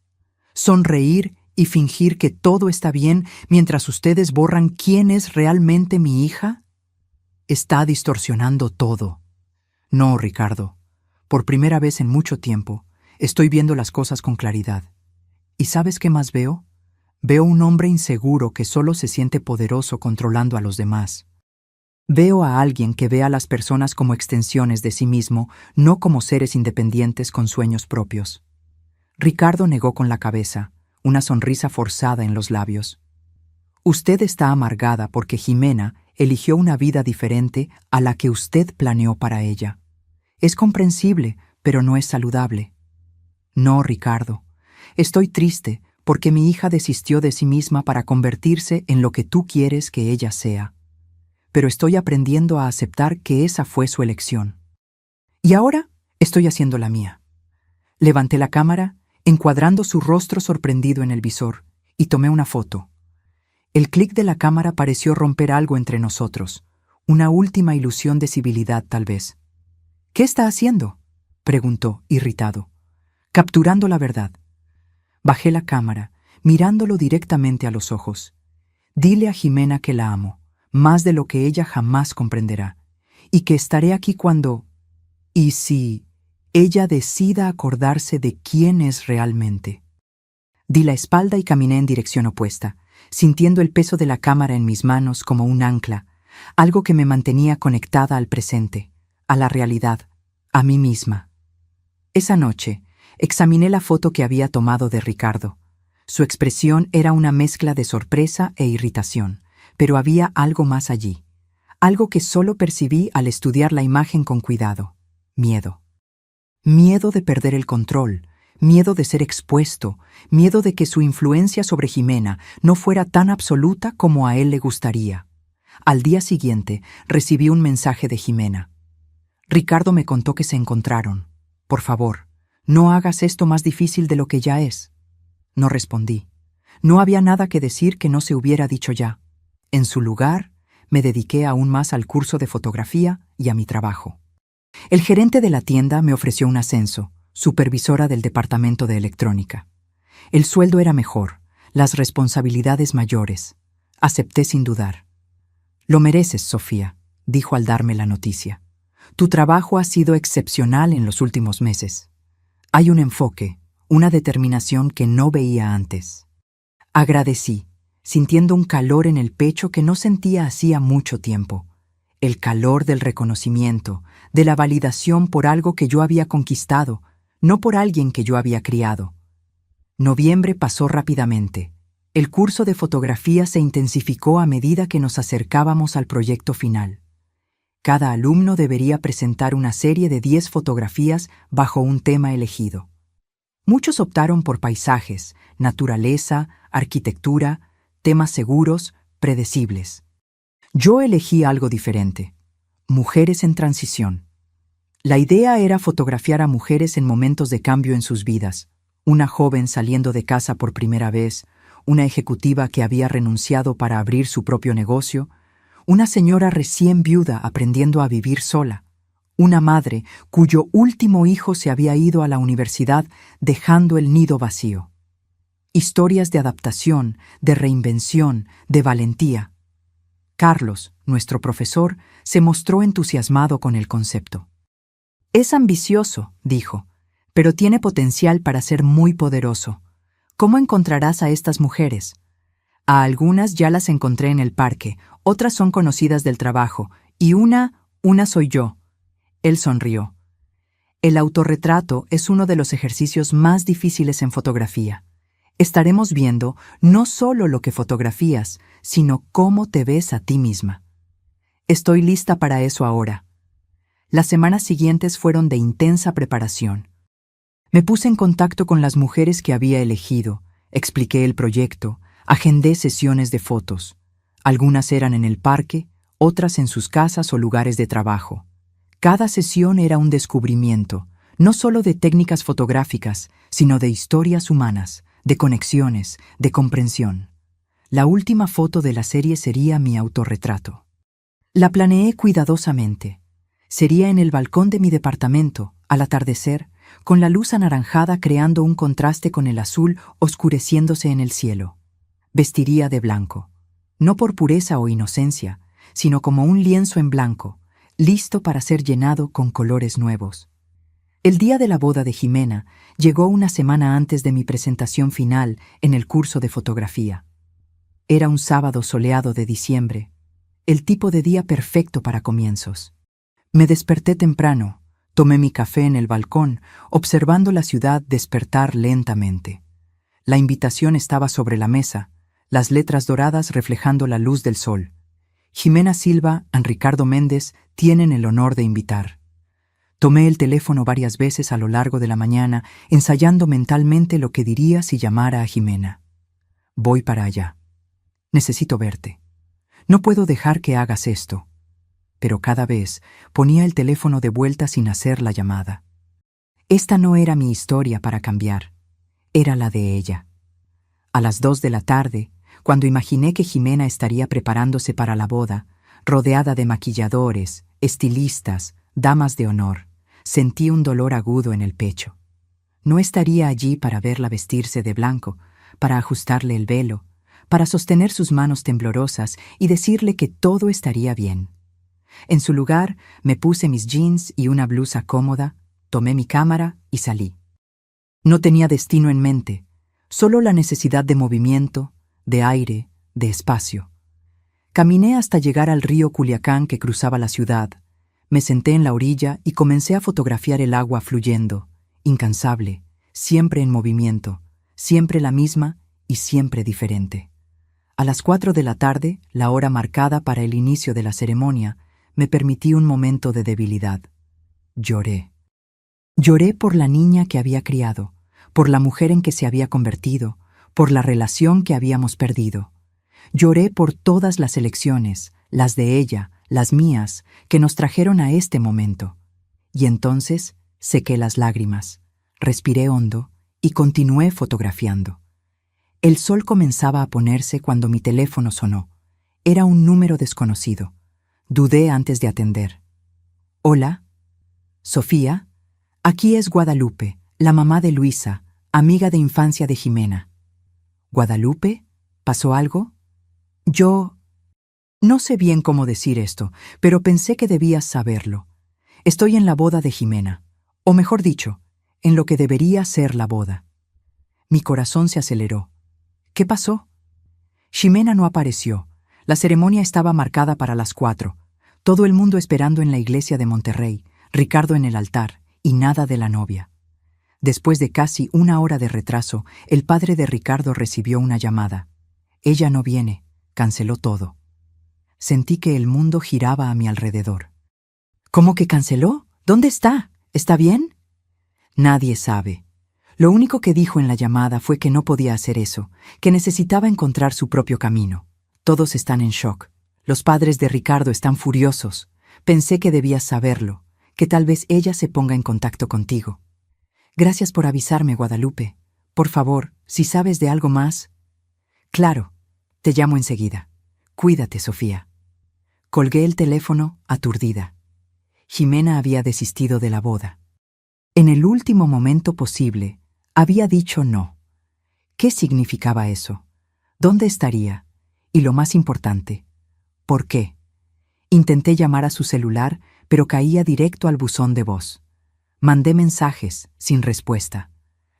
¿Sonreír y fingir que todo está bien mientras ustedes borran quién es realmente mi hija? Está distorsionando todo. No, Ricardo. Por primera vez en mucho tiempo, estoy viendo las cosas con claridad. ¿Y sabes qué más veo? Veo un hombre inseguro que solo se siente poderoso controlando a los demás. Veo a alguien que ve a las personas como extensiones de sí mismo, no como seres independientes con sueños propios. Ricardo negó con la cabeza, una sonrisa forzada en los labios. Usted está amargada porque Jimena eligió una vida diferente a la que usted planeó para ella. Es comprensible, pero no es saludable. No, Ricardo. Estoy triste porque mi hija desistió de sí misma para convertirse en lo que tú quieres que ella sea. Pero estoy aprendiendo a aceptar que esa fue su elección. Y ahora estoy haciendo la mía. Levanté la cámara, encuadrando su rostro sorprendido en el visor, y tomé una foto. El clic de la cámara pareció romper algo entre nosotros, una última ilusión de civilidad tal vez. ¿Qué está haciendo?, preguntó, irritado. Capturando la verdad. Bajé la cámara, mirándolo directamente a los ojos. Dile a Jimena que la amo, más de lo que ella jamás comprenderá, y que estaré aquí cuando... y si ella decida acordarse de quién es realmente. Di la espalda y caminé en dirección opuesta, sintiendo el peso de la cámara en mis manos como un ancla, algo que me mantenía conectada al presente, a la realidad, a mí misma. Esa noche, examiné la foto que había tomado de Ricardo. Su expresión era una mezcla de sorpresa e irritación, pero había algo más allí, algo que solo percibí al estudiar la imagen con cuidado: miedo. Miedo de perder el control, miedo de ser expuesto, miedo de que su influencia sobre Jimena no fuera tan absoluta como a él le gustaría. Al día siguiente, recibí un mensaje de Jimena. Ricardo me contó que se encontraron. Por favor, no hagas esto más difícil de lo que ya es. No respondí. No había nada que decir que no se hubiera dicho ya. En su lugar, me dediqué aún más al curso de fotografía y a mi trabajo. El gerente de la tienda me ofreció un ascenso, supervisora del departamento de electrónica. El sueldo era mejor, las responsabilidades mayores. Acepté sin dudar. Lo mereces, Sofía, dijo al darme la noticia. Tu trabajo ha sido excepcional en los últimos meses. Hay un enfoque, una determinación que no veía antes. Agradecí, sintiendo un calor en el pecho que no sentía hacía mucho tiempo. El calor del reconocimiento, de la validación por algo que yo había conquistado, no por alguien que yo había criado. Noviembre pasó rápidamente. El curso de fotografía se intensificó a medida que nos acercábamos al proyecto final. Cada alumno debería presentar una serie de 10 fotografías bajo un tema elegido. Muchos optaron por paisajes, naturaleza, arquitectura, temas seguros, predecibles. Yo elegí algo diferente: mujeres en transición. La idea era fotografiar a mujeres en momentos de cambio en sus vidas. Una joven saliendo de casa por primera vez, una ejecutiva que había renunciado para abrir su propio negocio, una señora recién viuda aprendiendo a vivir sola, una madre cuyo último hijo se había ido a la universidad dejando el nido vacío. Historias de adaptación, de reinvención, de valentía. Carlos, nuestro profesor, se mostró entusiasmado con el concepto. Es ambicioso, dijo, pero tiene potencial para ser muy poderoso. ¿Cómo encontrarás a estas mujeres? A algunas ya las encontré en el parque, otras son conocidas del trabajo, y una soy yo. Él sonrió. El autorretrato es uno de los ejercicios más difíciles en fotografía. Estaremos viendo no solo lo que fotografías, sino cómo te ves a ti misma. Estoy lista para eso ahora. Las semanas siguientes fueron de intensa preparación. Me puse en contacto con las mujeres que había elegido, expliqué el proyecto, agendé sesiones de fotos. Algunas eran en el parque, otras en sus casas o lugares de trabajo. Cada sesión era un descubrimiento, no solo de técnicas fotográficas, sino de historias humanas, de conexiones, de comprensión. La última foto de la serie sería mi autorretrato. La planeé cuidadosamente. Sería en el balcón de mi departamento, al atardecer, con la luz anaranjada creando un contraste con el azul oscureciéndose en el cielo. Vestiría de blanco, no por pureza o inocencia, sino como un lienzo en blanco, listo para ser llenado con colores nuevos. El día de la boda de Jimena llegó una semana antes de mi presentación final en el curso de fotografía. Era un sábado soleado de diciembre, el tipo de día perfecto para comienzos. Me desperté temprano, tomé mi café en el balcón, observando la ciudad despertar lentamente. La invitación estaba sobre la mesa, las letras doradas reflejando la luz del sol. Jimena Silva y Ricardo Méndez tienen el honor de invitar. Tomé el teléfono varias veces a lo largo de la mañana, ensayando mentalmente lo que diría si llamara a Jimena. Voy para allá. Necesito verte. No puedo dejar que hagas esto. Pero cada vez ponía el teléfono de vuelta sin hacer la llamada. Esta no era mi historia para cambiar, era la de ella. A las 2 de la tarde, cuando imaginé que Jimena estaría preparándose para la boda, rodeada de maquilladores, estilistas, damas de honor, sentí un dolor agudo en el pecho. No estaría allí para verla vestirse de blanco, para ajustarle el velo, para sostener sus manos temblorosas y decirle que todo estaría bien. En su lugar, me puse mis jeans y una blusa cómoda, tomé mi cámara y salí. No tenía destino en mente, solo la necesidad de movimiento, de aire, de espacio. Caminé hasta llegar al río Culiacán que cruzaba la ciudad. Me senté en la orilla y comencé a fotografiar el agua fluyendo, incansable, siempre en movimiento, siempre la misma y siempre diferente. A las 4 de la tarde, la hora marcada para el inicio de la ceremonia, me permití un momento de debilidad. Lloré. Lloré por la niña que había criado, por la mujer en que se había convertido, por la relación que habíamos perdido. Lloré por todas las elecciones, las de ella, las mías, que nos trajeron a este momento. Y entonces sequé las lágrimas, respiré hondo y continué fotografiando. El sol comenzaba a ponerse cuando mi teléfono sonó. Era un número desconocido. Dudé antes de atender. «Hola, Sofía, aquí es Guadalupe, la mamá de Luisa, amiga de infancia de Jimena». «¿Guadalupe? ¿Pasó algo?» «Yo... No sé bien cómo decir esto, pero pensé que debías saberlo. Estoy en la boda de Jimena, o mejor dicho, en lo que debería ser la boda». Mi corazón se aceleró. ¿Qué pasó? Jimena no apareció. La ceremonia estaba marcada para las 4. Todo el mundo esperando en la iglesia de Monterrey, Ricardo en el altar, y nada de la novia. Después de casi 1 hora de retraso, el padre de Ricardo recibió una llamada. «Ella no viene», canceló todo. Sentí que el mundo giraba a mi alrededor. «¿Cómo que canceló? ¿Dónde está? ¿Está bien?» Nadie sabe. Lo único que dijo en la llamada fue que no podía hacer eso, que necesitaba encontrar su propio camino. Todos están en shock. Los padres de Ricardo están furiosos. Pensé que debías saberlo, que tal vez ella se ponga en contacto contigo. Gracias por avisarme, Guadalupe. Por favor, si sabes de algo más... Claro, te llamo enseguida. Cuídate, Sofía. Colgué el teléfono, aturdida. Jimena había desistido de la boda. En el último momento posible, había dicho no. ¿Qué significaba eso? ¿Dónde estaría? Y lo más importante, ¿por qué? Intenté llamar a su celular, pero caía directo al buzón de voz. Mandé mensajes, sin respuesta.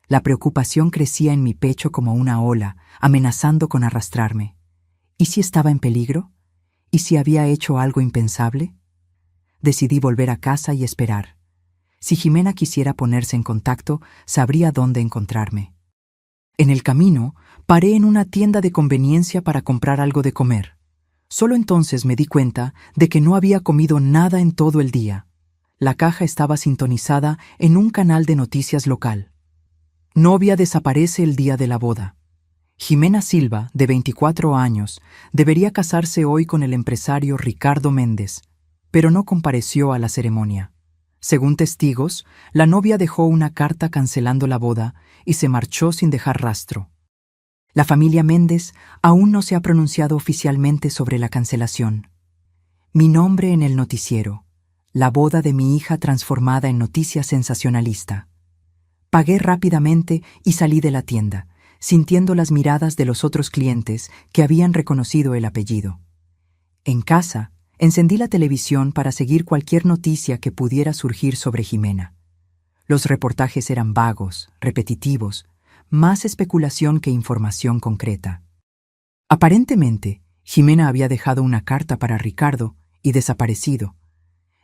La preocupación crecía en mi pecho como una ola, amenazando con arrastrarme. ¿Y si estaba en peligro? ¿Y si había hecho algo impensable? Decidí volver a casa y esperar. Si Jimena quisiera ponerse en contacto, sabría dónde encontrarme. En el camino, paré en una tienda de conveniencia para comprar algo de comer. Solo entonces me di cuenta de que no había comido nada en todo el día. La caja estaba sintonizada en un canal de noticias local. Novia desaparece el día de la boda. Jimena Silva, de 24 años, debería casarse hoy con el empresario Ricardo Méndez, pero no compareció a la ceremonia. Según testigos, la novia dejó una carta cancelando la boda y se marchó sin dejar rastro. La familia Méndez aún no se ha pronunciado oficialmente sobre la cancelación. Mi nombre en el noticiero, la boda de mi hija transformada en noticia sensacionalista. Pagué rápidamente y salí de la tienda, sintiendo las miradas de los otros clientes que habían reconocido el apellido. En casa, encendí la televisión para seguir cualquier noticia que pudiera surgir sobre Jimena. Los reportajes eran vagos, repetitivos, más especulación que información concreta. Aparentemente, Jimena había dejado una carta para Ricardo y desaparecido.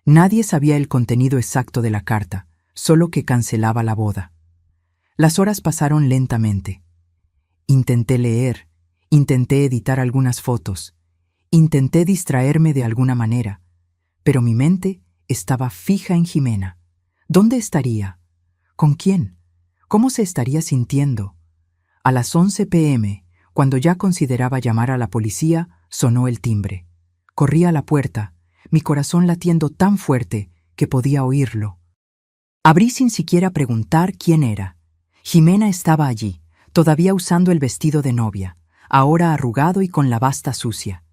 Nadie sabía el contenido exacto de la carta, solo que cancelaba la boda. Las horas pasaron lentamente. Intenté leer, intenté editar algunas fotos, intenté distraerme de alguna manera, pero mi mente estaba fija en Jimena. ¿Dónde estaría? ¿Con quién? ¿Cómo se estaría sintiendo? A las 11 p.m., cuando ya consideraba llamar a la policía, sonó el timbre. Corrí a la puerta, mi corazón latiendo tan fuerte que podía oírlo. Abrí sin siquiera preguntar quién era. Jimena estaba allí, todavía usando el vestido de novia, ahora arrugado y con la basta sucia.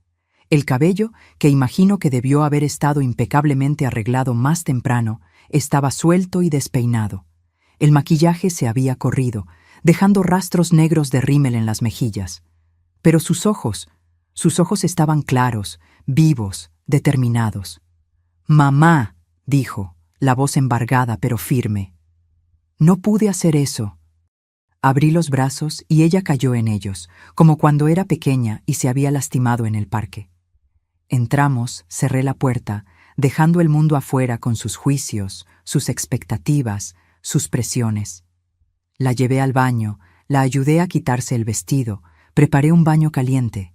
El cabello, que imagino que debió haber estado impecablemente arreglado más temprano, estaba suelto y despeinado. El maquillaje se había corrido, dejando rastros negros de rímel en las mejillas. Pero sus ojos estaban claros, vivos, determinados. «Mamá», dijo, la voz embargada pero firme. No pude hacer eso. Abrí los brazos y ella cayó en ellos, como cuando era pequeña y se había lastimado en el parque. Entramos, cerré la puerta, dejando el mundo afuera con sus juicios, sus expectativas, sus presiones. La llevé al baño, la ayudé a quitarse el vestido, preparé un baño caliente.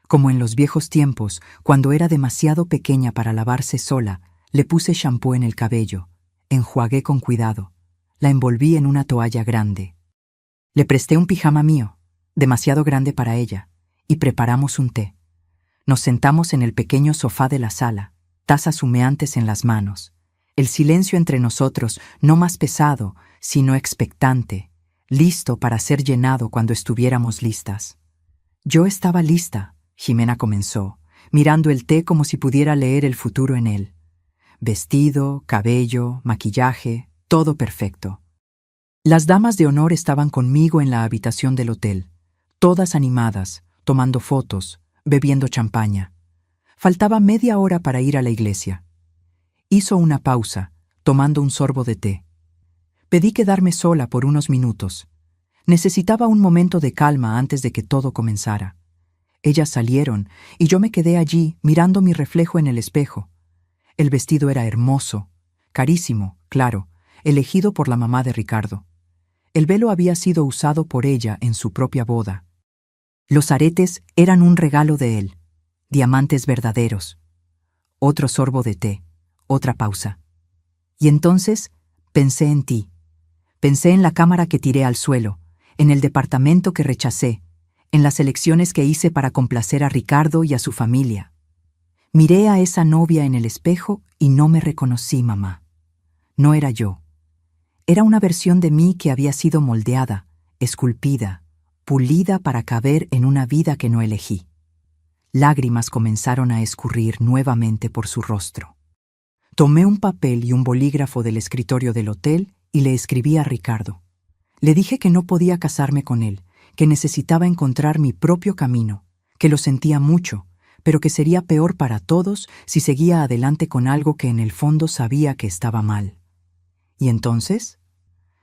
Como en los viejos tiempos, cuando era demasiado pequeña para lavarse sola, le puse champú en el cabello, enjuagué con cuidado, la envolví en una toalla grande. Le presté un pijama mío, demasiado grande para ella, y preparamos un té. Nos sentamos en el pequeño sofá de la sala, tazas humeantes en las manos. El silencio entre nosotros, no más pesado, sino expectante, listo para ser llenado cuando estuviéramos listas. Yo estaba lista, Jimena comenzó, mirando el té como si pudiera leer el futuro en él. Vestido, cabello, maquillaje, todo perfecto. Las damas de honor estaban conmigo en la habitación del hotel, todas animadas, tomando fotos, bebiendo champaña. Faltaba media hora para ir a la iglesia. Hizo una pausa, tomando un sorbo de té. Pedí quedarme sola por unos minutos. Necesitaba un momento de calma antes de que todo comenzara. Ellas salieron y yo me quedé allí mirando mi reflejo en el espejo. El vestido era hermoso, carísimo, claro, elegido por la mamá de Ricardo. El velo había sido usado por ella en su propia boda. Los aretes eran un regalo de él, diamantes verdaderos. Otro sorbo de té, otra pausa. Y entonces pensé en ti. Pensé en la cámara que tiré al suelo, en el departamento que rechacé, en las elecciones que hice para complacer a Ricardo y a su familia. Miré a esa novia en el espejo y no me reconocí, mamá. No era yo. Era una versión de mí que había sido moldeada, esculpida, pulida para caber en una vida que no elegí. Lágrimas comenzaron a escurrir nuevamente por su rostro. Tomé un papel y un bolígrafo del escritorio del hotel y le escribí a Ricardo. Le dije que no podía casarme con él, que necesitaba encontrar mi propio camino, que lo sentía mucho, pero que sería peor para todos si seguía adelante con algo que en el fondo sabía que estaba mal. ¿Y entonces?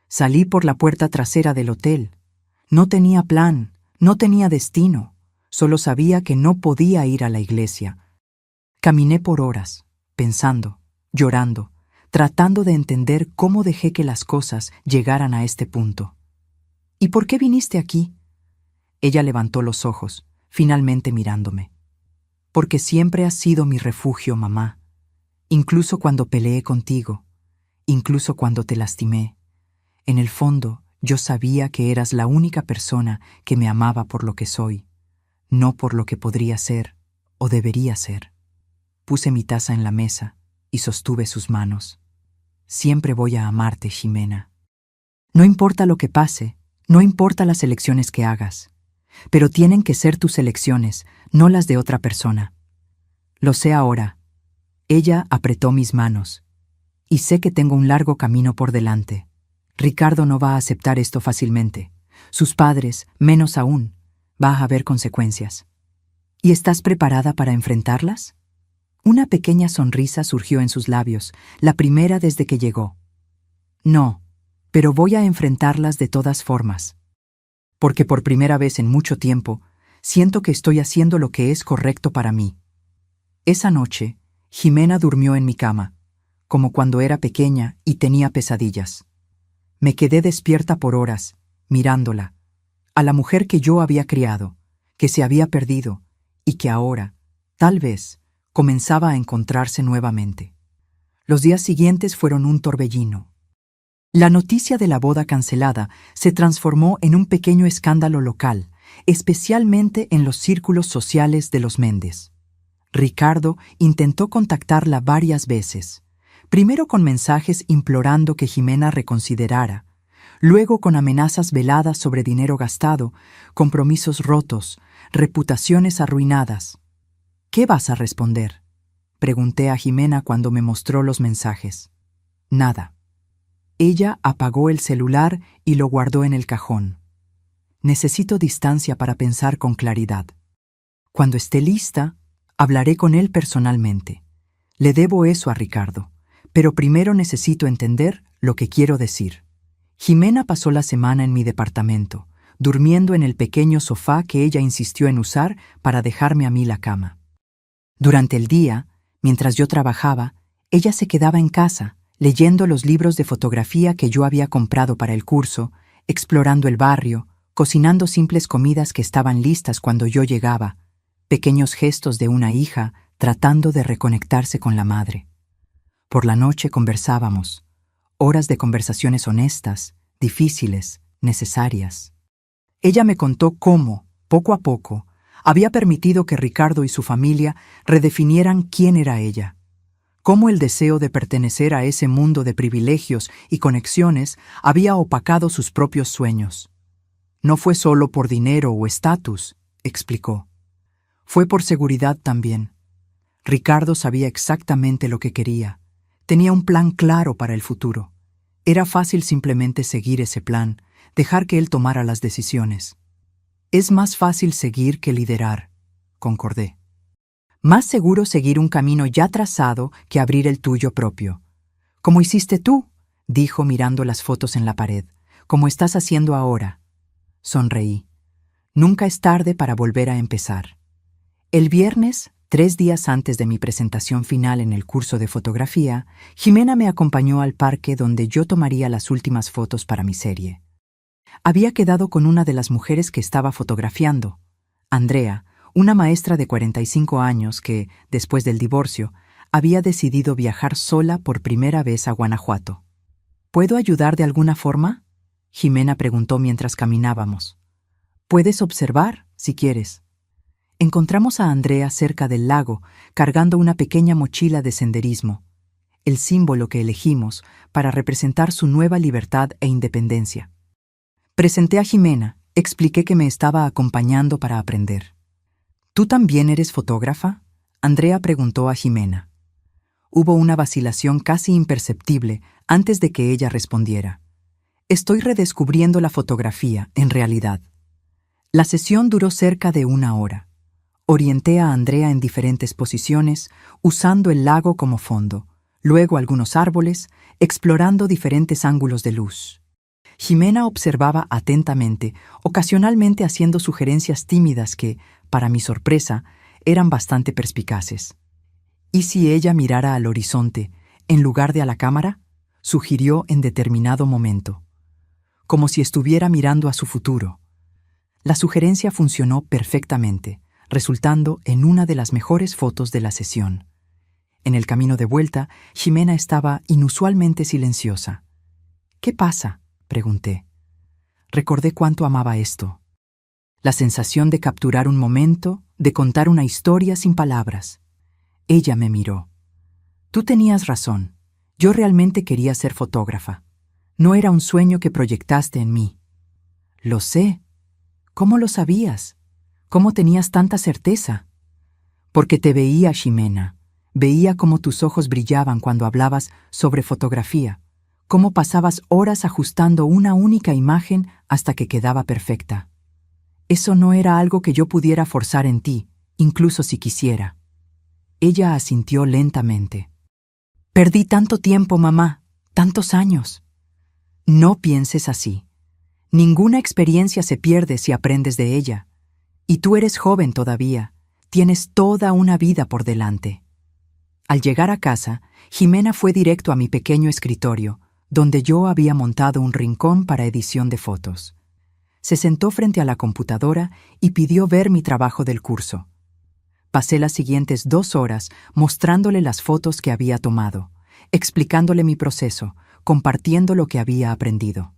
Salí por la puerta trasera del hotel. No tenía plan, no tenía destino, solo sabía que no podía ir a la iglesia. Caminé por horas, pensando, llorando, tratando de entender cómo dejé que las cosas llegaran a este punto. ¿Y por qué viniste aquí? Ella levantó los ojos, finalmente mirándome. Porque siempre has sido mi refugio, mamá. Incluso cuando peleé contigo, incluso cuando te lastimé. En el fondo, yo sabía que eras la única persona que me amaba por lo que soy, no por lo que podría ser o debería ser. Puse mi taza en la mesa y sostuve sus manos. Siempre voy a amarte, Ximena. No importa lo que pase, no importa las elecciones que hagas, pero tienen que ser tus elecciones, no las de otra persona. Lo sé ahora. Ella apretó mis manos. Y sé que tengo un largo camino por delante. Ricardo no va a aceptar esto fácilmente. Sus padres, menos aún. Va a haber consecuencias. ¿Y estás preparada para enfrentarlas? Una pequeña sonrisa surgió en sus labios, la primera desde que llegó. No, pero voy a enfrentarlas de todas formas. Porque por primera vez en mucho tiempo, siento que estoy haciendo lo que es correcto para mí. Esa noche, Ximena durmió en mi cama, como cuando era pequeña y tenía pesadillas. Me quedé despierta por horas, mirándola, a la mujer que yo había criado, que se había perdido y que ahora, tal vez, comenzaba a encontrarse nuevamente. Los días siguientes fueron un torbellino. La noticia de la boda cancelada se transformó en un pequeño escándalo local, especialmente en los círculos sociales de los Méndez. Ricardo intentó contactarla varias veces, primero con mensajes implorando que Ximena reconsiderara, luego con amenazas veladas sobre dinero gastado, compromisos rotos, reputaciones arruinadas. ¿Qué vas a responder?, pregunté a Ximena cuando me mostró los mensajes. Nada. Ella apagó el celular y lo guardó en el cajón. Necesito distancia para pensar con claridad. Cuando esté lista, hablaré con él personalmente. Le debo eso a Ricardo, pero primero necesito entender lo que quiero decir. Ximena pasó la semana en mi departamento, durmiendo en el pequeño sofá que ella insistió en usar para dejarme a mí la cama. Durante el día, mientras yo trabajaba, ella se quedaba en casa, leyendo los libros de fotografía que yo había comprado para el curso, explorando el barrio, cocinando simples comidas que estaban listas cuando yo llegaba, pequeños gestos de una hija tratando de reconectarse con la madre. Por la noche conversábamos, horas de conversaciones honestas, difíciles, necesarias. Ella me contó cómo, poco a poco, había permitido que Ricardo y su familia redefinieran quién era ella, Cómo el deseo de pertenecer a ese mundo de privilegios y conexiones había opacado sus propios sueños. No fue solo por dinero o estatus, explicó. Fue por seguridad también. Ricardo sabía exactamente lo que quería. Tenía un plan claro para el futuro. Era fácil simplemente seguir ese plan, dejar que él tomara las decisiones. Es más fácil seguir que liderar, concordé. Más seguro seguir un camino ya trazado que abrir el tuyo propio. Como hiciste tú, dijo mirando las fotos en la pared, como estás haciendo ahora. Sonreí. Nunca es tarde para volver a empezar. El viernes, 3 días antes de mi presentación final en el curso de fotografía, Jimena me acompañó al parque donde yo tomaría las últimas fotos para mi serie. Había quedado con una de las mujeres que estaba fotografiando, Andrea, una maestra de 45 años que, después del divorcio, había decidido viajar sola por primera vez a Guanajuato. ¿Puedo ayudar de alguna forma?, Jimena preguntó mientras caminábamos. Puedes observar, si quieres. Encontramos a Andrea cerca del lago, cargando una pequeña mochila de senderismo, el símbolo que elegimos para representar su nueva libertad e independencia. Presenté a Jimena, expliqué que me estaba acompañando para aprender. ¿Tú también eres fotógrafa?, Andrea preguntó a Jimena. Hubo una vacilación casi imperceptible antes de que ella respondiera. Estoy redescubriendo la fotografía, en realidad. La sesión duró cerca de 1 hora. Orienté a Andrea en diferentes posiciones, usando el lago como fondo, luego algunos árboles, explorando diferentes ángulos de luz. Jimena observaba atentamente, ocasionalmente haciendo sugerencias tímidas que, para mi sorpresa, eran bastante perspicaces. ¿Y si ella mirara al horizonte, en lugar de a la cámara?, sugirió en determinado momento. Como si estuviera mirando a su futuro. La sugerencia funcionó perfectamente, resultando en una de las mejores fotos de la sesión. En el camino de vuelta, Jimena estaba inusualmente silenciosa. ¿Qué pasa?, pregunté. Recordé cuánto amaba esto. La sensación de capturar un momento, de contar una historia sin palabras. Ella me miró. Tú tenías razón. Yo realmente quería ser fotógrafa. No era un sueño que proyectaste en mí. Lo sé. ¿Cómo lo sabías? ¿Cómo tenías tanta certeza? Porque te veía, Ximena. Veía cómo tus ojos brillaban cuando hablabas sobre fotografía, cómo pasabas horas ajustando una única imagen hasta que quedaba perfecta. Eso no era algo que yo pudiera forzar en ti, incluso si quisiera. Ella asintió lentamente. Perdí tanto tiempo, mamá, tantos años. No pienses así. Ninguna experiencia se pierde si aprendes de ella. Y tú eres joven todavía. Tienes toda una vida por delante. Al llegar a casa, Jimena fue directo a mi pequeño escritorio, donde yo había montado un rincón para edición de fotos. Se sentó frente a la computadora y pidió ver mi trabajo del curso. Pasé las siguientes 2 horas mostrándole las fotos que había tomado, explicándole mi proceso, compartiendo lo que había aprendido.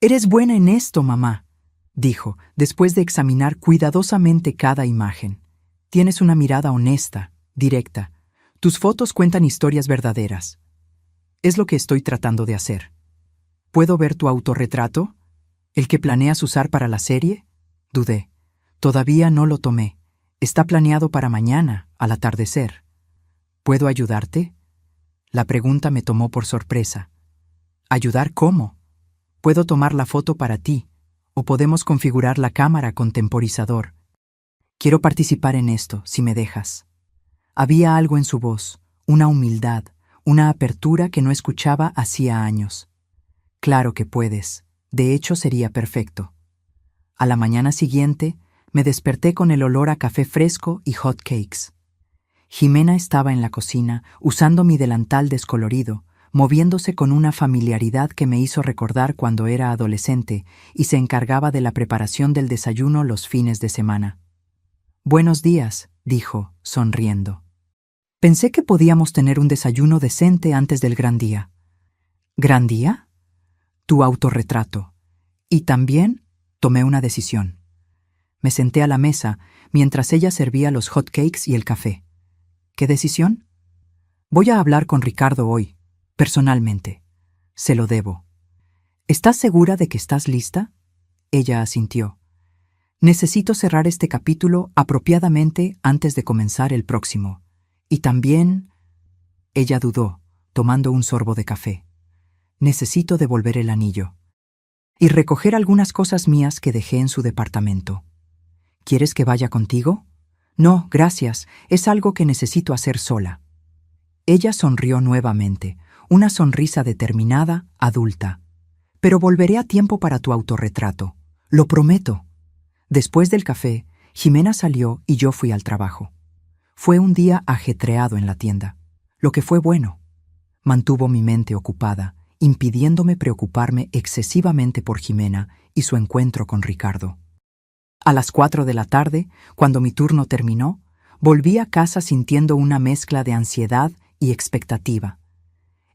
«Eres buena en esto, mamá», dijo, después de examinar cuidadosamente cada imagen. «Tienes una mirada honesta, directa. Tus fotos cuentan historias verdaderas. Es lo que estoy tratando de hacer. ¿Puedo ver tu autorretrato? ¿El que planeas usar para la serie?», dudé. Todavía no lo tomé. Está planeado para mañana, al atardecer. ¿Puedo ayudarte? La pregunta me tomó por sorpresa. ¿Ayudar cómo? Puedo tomar la foto para ti, o podemos configurar la cámara con temporizador. Quiero participar en esto, si me dejas. Había algo en su voz, una humildad, una apertura que no escuchaba hacía años. Claro que puedes. De hecho, sería perfecto. A la mañana siguiente, me desperté con el olor a café fresco y hot cakes. Jimena estaba en la cocina, usando mi delantal descolorido, moviéndose con una familiaridad que me hizo recordar cuando era adolescente y se encargaba de la preparación del desayuno los fines de semana. «Buenos días», dijo, sonriendo. Pensé que podíamos tener un desayuno decente antes del gran día. ¿Gran día? Tu autorretrato. Y también tomé una decisión. Me senté a la mesa mientras ella servía los hot cakes y el café. ¿Qué decisión? Voy a hablar con Ricardo hoy, personalmente. Se lo debo. ¿Estás segura de que estás lista? Ella asintió. Necesito cerrar este capítulo apropiadamente antes de comenzar el próximo. Y también... Ella dudó, tomando un sorbo de café. Necesito devolver el anillo. Y recoger algunas cosas mías que dejé en su departamento. ¿Quieres que vaya contigo? No, gracias. Es algo que necesito hacer sola. Ella sonrió nuevamente, una sonrisa determinada, adulta. Pero volveré a tiempo para tu autorretrato. Lo prometo. Después del café, Jimena salió y yo fui al trabajo. Fue un día ajetreado en la tienda, lo que fue bueno. Mantuvo mi mente ocupada, impidiéndome preocuparme excesivamente por Jimena y su encuentro con Ricardo. A las 4 de la tarde, cuando mi turno terminó, volví a casa sintiendo una mezcla de ansiedad y expectativa.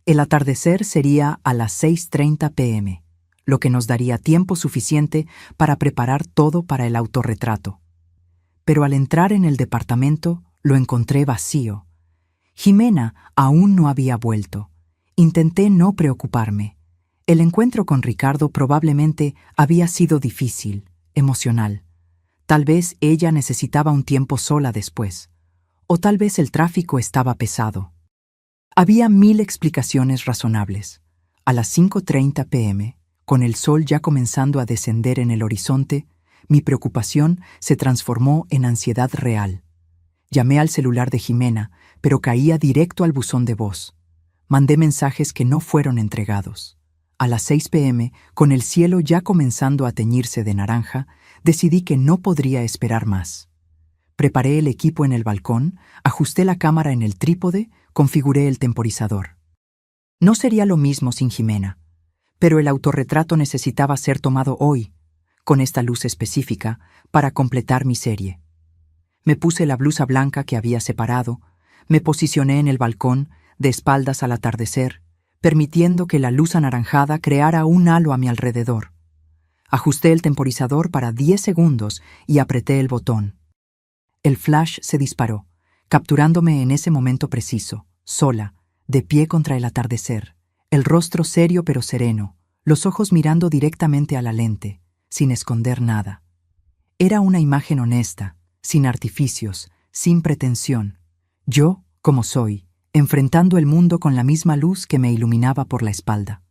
El atardecer sería a las 6:30 p.m., lo que nos daría tiempo suficiente para preparar todo para el autorretrato. Pero al entrar en el departamento, lo encontré vacío. Jimena aún no había vuelto. Intenté no preocuparme. El encuentro con Ricardo probablemente había sido difícil, emocional. Tal vez ella necesitaba un tiempo sola después. O tal vez el tráfico estaba pesado. Había 1000 explicaciones razonables. A las 5:30 p.m., con el sol ya comenzando a descender en el horizonte, mi preocupación se transformó en ansiedad real. Llamé al celular de Jimena, pero caía directo al buzón de voz. Mandé mensajes que no fueron entregados. A las 6 p.m., con el cielo ya comenzando a teñirse de naranja, decidí que no podría esperar más. Preparé el equipo en el balcón, ajusté la cámara en el trípode, configuré el temporizador. No sería lo mismo sin Jimena, pero el autorretrato necesitaba ser tomado hoy, con esta luz específica, para completar mi serie. Me puse la blusa blanca que había separado, me posicioné en el balcón, de espaldas al atardecer, permitiendo que la luz anaranjada creara un halo a mi alrededor. Ajusté el temporizador para 10 segundos y apreté el botón. El flash se disparó, capturándome en ese momento preciso, sola, de pie contra el atardecer, el rostro serio pero sereno, los ojos mirando directamente a la lente, sin esconder nada. Era una imagen honesta, sin artificios, sin pretensión. Yo, como soy, enfrentando el mundo con la misma luz que me iluminaba por la espalda.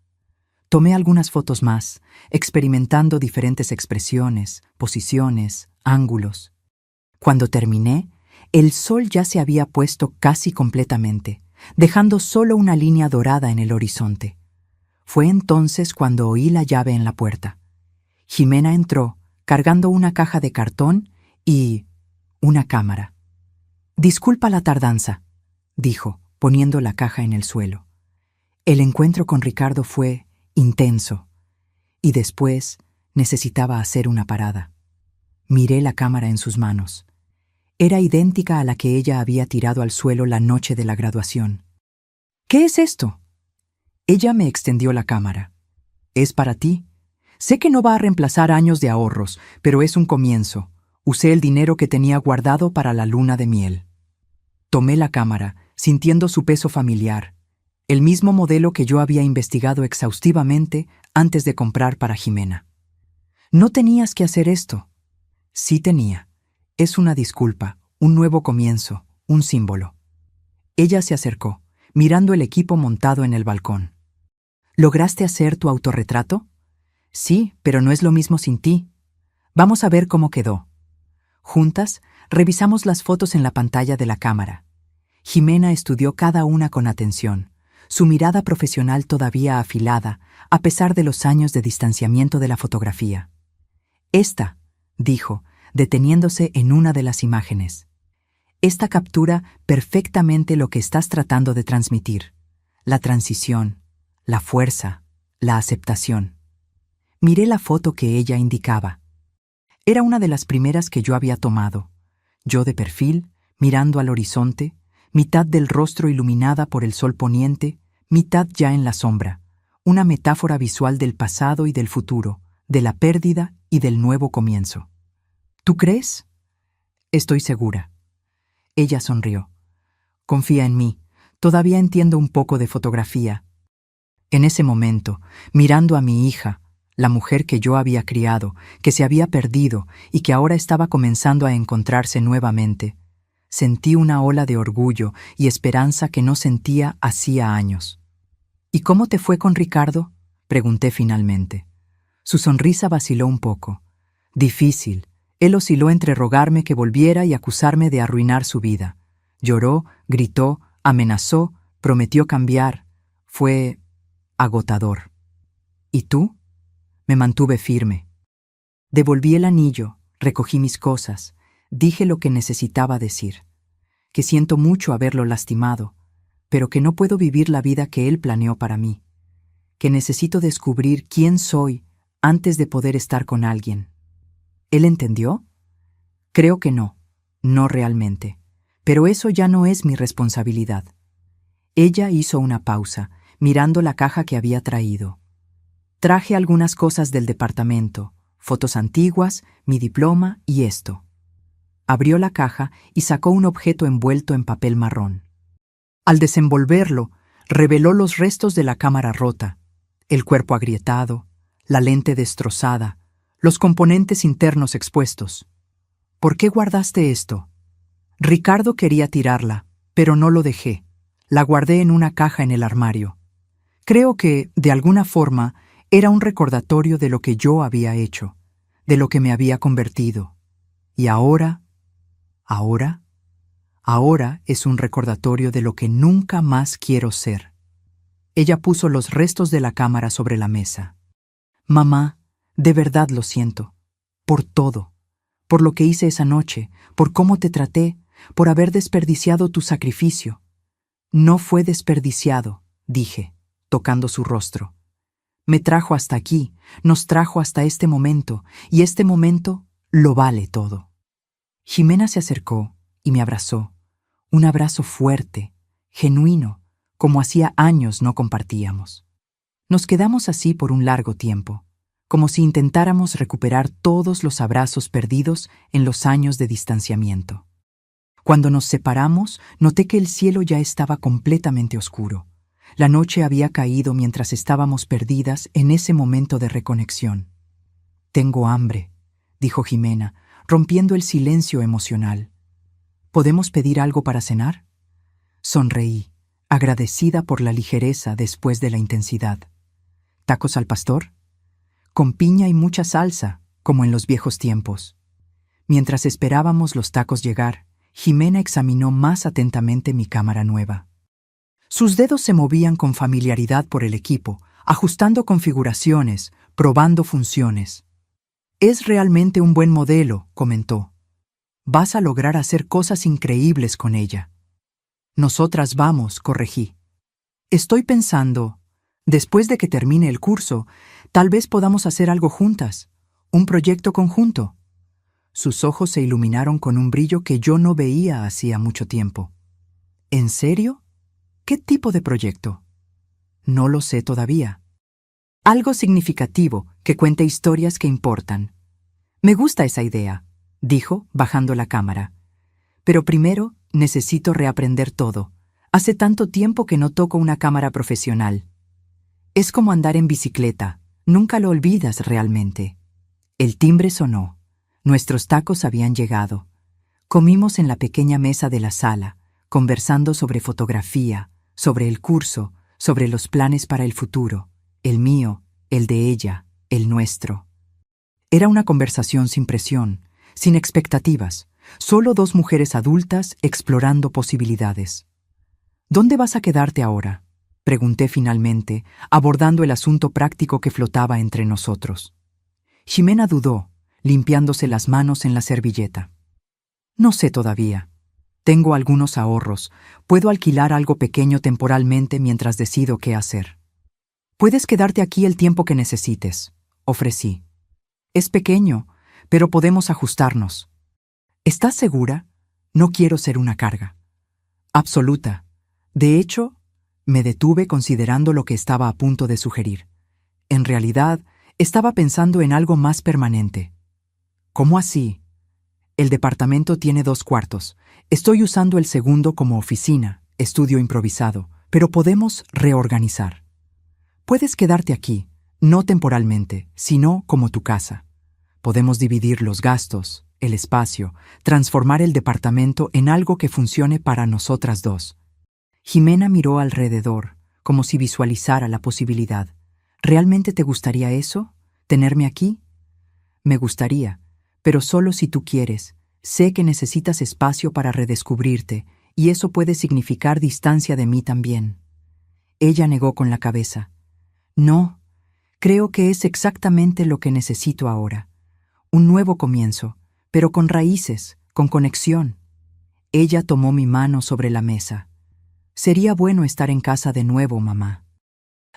Tomé algunas fotos más, experimentando diferentes expresiones, posiciones, ángulos. Cuando terminé, el sol ya se había puesto casi completamente, dejando solo una línea dorada en el horizonte. Fue entonces cuando oí la llave en la puerta. Jimena entró, cargando una caja de cartón y una cámara. «Disculpa la tardanza», dijo, poniendo la caja en el suelo. El encuentro con Ricardo fue intenso, y después necesitaba hacer una parada. Miré la cámara en sus manos. Era idéntica a la que ella había tirado al suelo la noche de la graduación. «¿Qué es esto?» Ella me extendió la cámara. «Es para ti. Sé que no va a reemplazar años de ahorros, pero es un comienzo. Usé el dinero que tenía guardado para la luna de miel». Tomé la cámara, sintiendo su peso familiar, el mismo modelo que yo había investigado exhaustivamente antes de comprar para Jimena. «No tenías que hacer esto». Sí tenía. Es una disculpa, un nuevo comienzo, un símbolo. Ella se acercó, mirando el equipo montado en el balcón. «¿Lograste hacer tu autorretrato?» «Sí, pero no es lo mismo sin ti. Vamos a ver cómo quedó». Juntas, revisamos las fotos en la pantalla de la cámara. Jimena estudió cada una con atención, su mirada profesional todavía afilada, a pesar de los años de distanciamiento de la fotografía. «Esta», dijo, deteniéndose en una de las imágenes. «Esta captura perfectamente lo que estás tratando de transmitir. La transición, la fuerza, la aceptación». Miré la foto que ella indicaba. Era una de las primeras que yo había tomado. Yo de perfil, mirando al horizonte, mitad del rostro iluminada por el sol poniente, mitad ya en la sombra. Una metáfora visual del pasado y del futuro, de la pérdida y del nuevo comienzo. «¿Tú crees?» «Estoy segura». Ella sonrió. «Confía en mí. Todavía entiendo un poco de fotografía. En ese momento, mirando a mi hija, la mujer que yo había criado, que se había perdido y que ahora estaba comenzando a encontrarse nuevamente, sentí una ola de orgullo y esperanza que no sentía hacía años. ¿Y cómo te fue con Ricardo?, pregunté finalmente. Su sonrisa vaciló un poco. Difícil. Él osciló entre rogarme que volviera y acusarme de arruinar su vida. Lloró, gritó, amenazó, prometió cambiar. Fue agotador. ¿Y tú? Me mantuve firme. Devolví el anillo, recogí mis cosas, dije lo que necesitaba decir, que siento mucho haberlo lastimado, pero que no puedo vivir la vida que él planeó para mí, que necesito descubrir quién soy antes de poder estar con alguien. ¿Él entendió? Creo que no, no realmente, pero eso ya no es mi responsabilidad. Ella hizo una pausa, mirando la caja que había traído. Traje algunas cosas del departamento, fotos antiguas, mi diploma y esto. Abrió la caja y sacó un objeto envuelto en papel marrón. Al desenvolverlo, reveló los restos de la cámara rota, el cuerpo agrietado, la lente destrozada, los componentes internos expuestos. ¿Por qué guardaste esto? Ricardo quería tirarla, pero no lo dejé. La guardé en una caja en el armario. Creo que, de alguna forma, era un recordatorio de lo que yo había hecho, de lo que me había convertido. Y ahora es un recordatorio de lo que nunca más quiero ser. Ella puso los restos de la cámara sobre la mesa. Mamá, de verdad lo siento. Por todo. Por lo que hice esa noche, por cómo te traté, por haber desperdiciado tu sacrificio. No fue desperdiciado, dije, tocando su rostro. Me trajo hasta aquí, nos trajo hasta este momento, y este momento lo vale todo. Ximena se acercó y me abrazó, un abrazo fuerte, genuino, como hacía años no compartíamos. Nos quedamos así por un largo tiempo, como si intentáramos recuperar todos los abrazos perdidos en los años de distanciamiento. Cuando nos separamos, noté que el cielo ya estaba completamente oscuro. La noche había caído mientras estábamos perdidas en ese momento de reconexión. «Tengo hambre», dijo Ximena, rompiendo el silencio emocional. «¿Podemos pedir algo para cenar?» Sonreí, agradecida por la ligereza después de la intensidad. «¿Tacos al pastor?» «Con piña y mucha salsa, como en los viejos tiempos». Mientras esperábamos los tacos llegar, Ximena examinó más atentamente mi cámara nueva. Sus dedos se movían con familiaridad por el equipo, ajustando configuraciones, probando funciones. «Es realmente un buen modelo», comentó. «Vas a lograr hacer cosas increíbles con ella». «Nosotras vamos», corregí. «Estoy pensando, después de que termine el curso, tal vez podamos hacer algo juntas, un proyecto conjunto». Sus ojos se iluminaron con un brillo que yo no veía hacía mucho tiempo. «¿En serio? ¿Qué tipo de proyecto?» «No lo sé todavía». «Algo significativo, que cuente historias que importan». «Me gusta esa idea», dijo, bajando la cámara. «Pero primero necesito reaprender todo. Hace tanto tiempo que no toco una cámara profesional. Es como andar en bicicleta, nunca lo olvidas realmente». El timbre sonó. Nuestros tacos habían llegado. Comimos en la pequeña mesa de la sala, conversando sobre fotografía, sobre el curso, sobre los planes para el futuro, el mío, el de ella, el nuestro. Era una conversación sin presión, sin expectativas, solo dos mujeres adultas explorando posibilidades. «¿Dónde vas a quedarte ahora?», pregunté finalmente, abordando el asunto práctico que flotaba entre nosotros. Ximena dudó, limpiándose las manos en la servilleta. «No sé todavía. Tengo algunos ahorros. Puedo alquilar algo pequeño temporalmente mientras decido qué hacer». «Puedes quedarte aquí el tiempo que necesites», ofrecí. «Es pequeño, pero podemos ajustarnos». «¿Estás segura? No quiero ser una carga». «Absoluta. De hecho, me detuve considerando lo que estaba a punto de sugerir. En realidad, estaba pensando en algo más permanente». «¿Cómo así?» «El departamento tiene 2 cuartos. Estoy usando el segundo como oficina», estudio improvisado, pero podemos reorganizar. Puedes quedarte aquí, no temporalmente, sino como tu casa. Podemos dividir los gastos, el espacio, transformar el departamento en algo que funcione para nosotras dos. Jimena miró alrededor, como si visualizara la posibilidad. ¿Realmente te gustaría eso? ¿Tenerme aquí? Me gustaría, pero solo si tú quieres. Sé que necesitas espacio para redescubrirte, y eso puede significar distancia de mí también. Ella negó con la cabeza. No, creo que es exactamente lo que necesito ahora. Un nuevo comienzo, pero con raíces, con conexión. Ella tomó mi mano sobre la mesa. Sería bueno estar en casa de nuevo, mamá.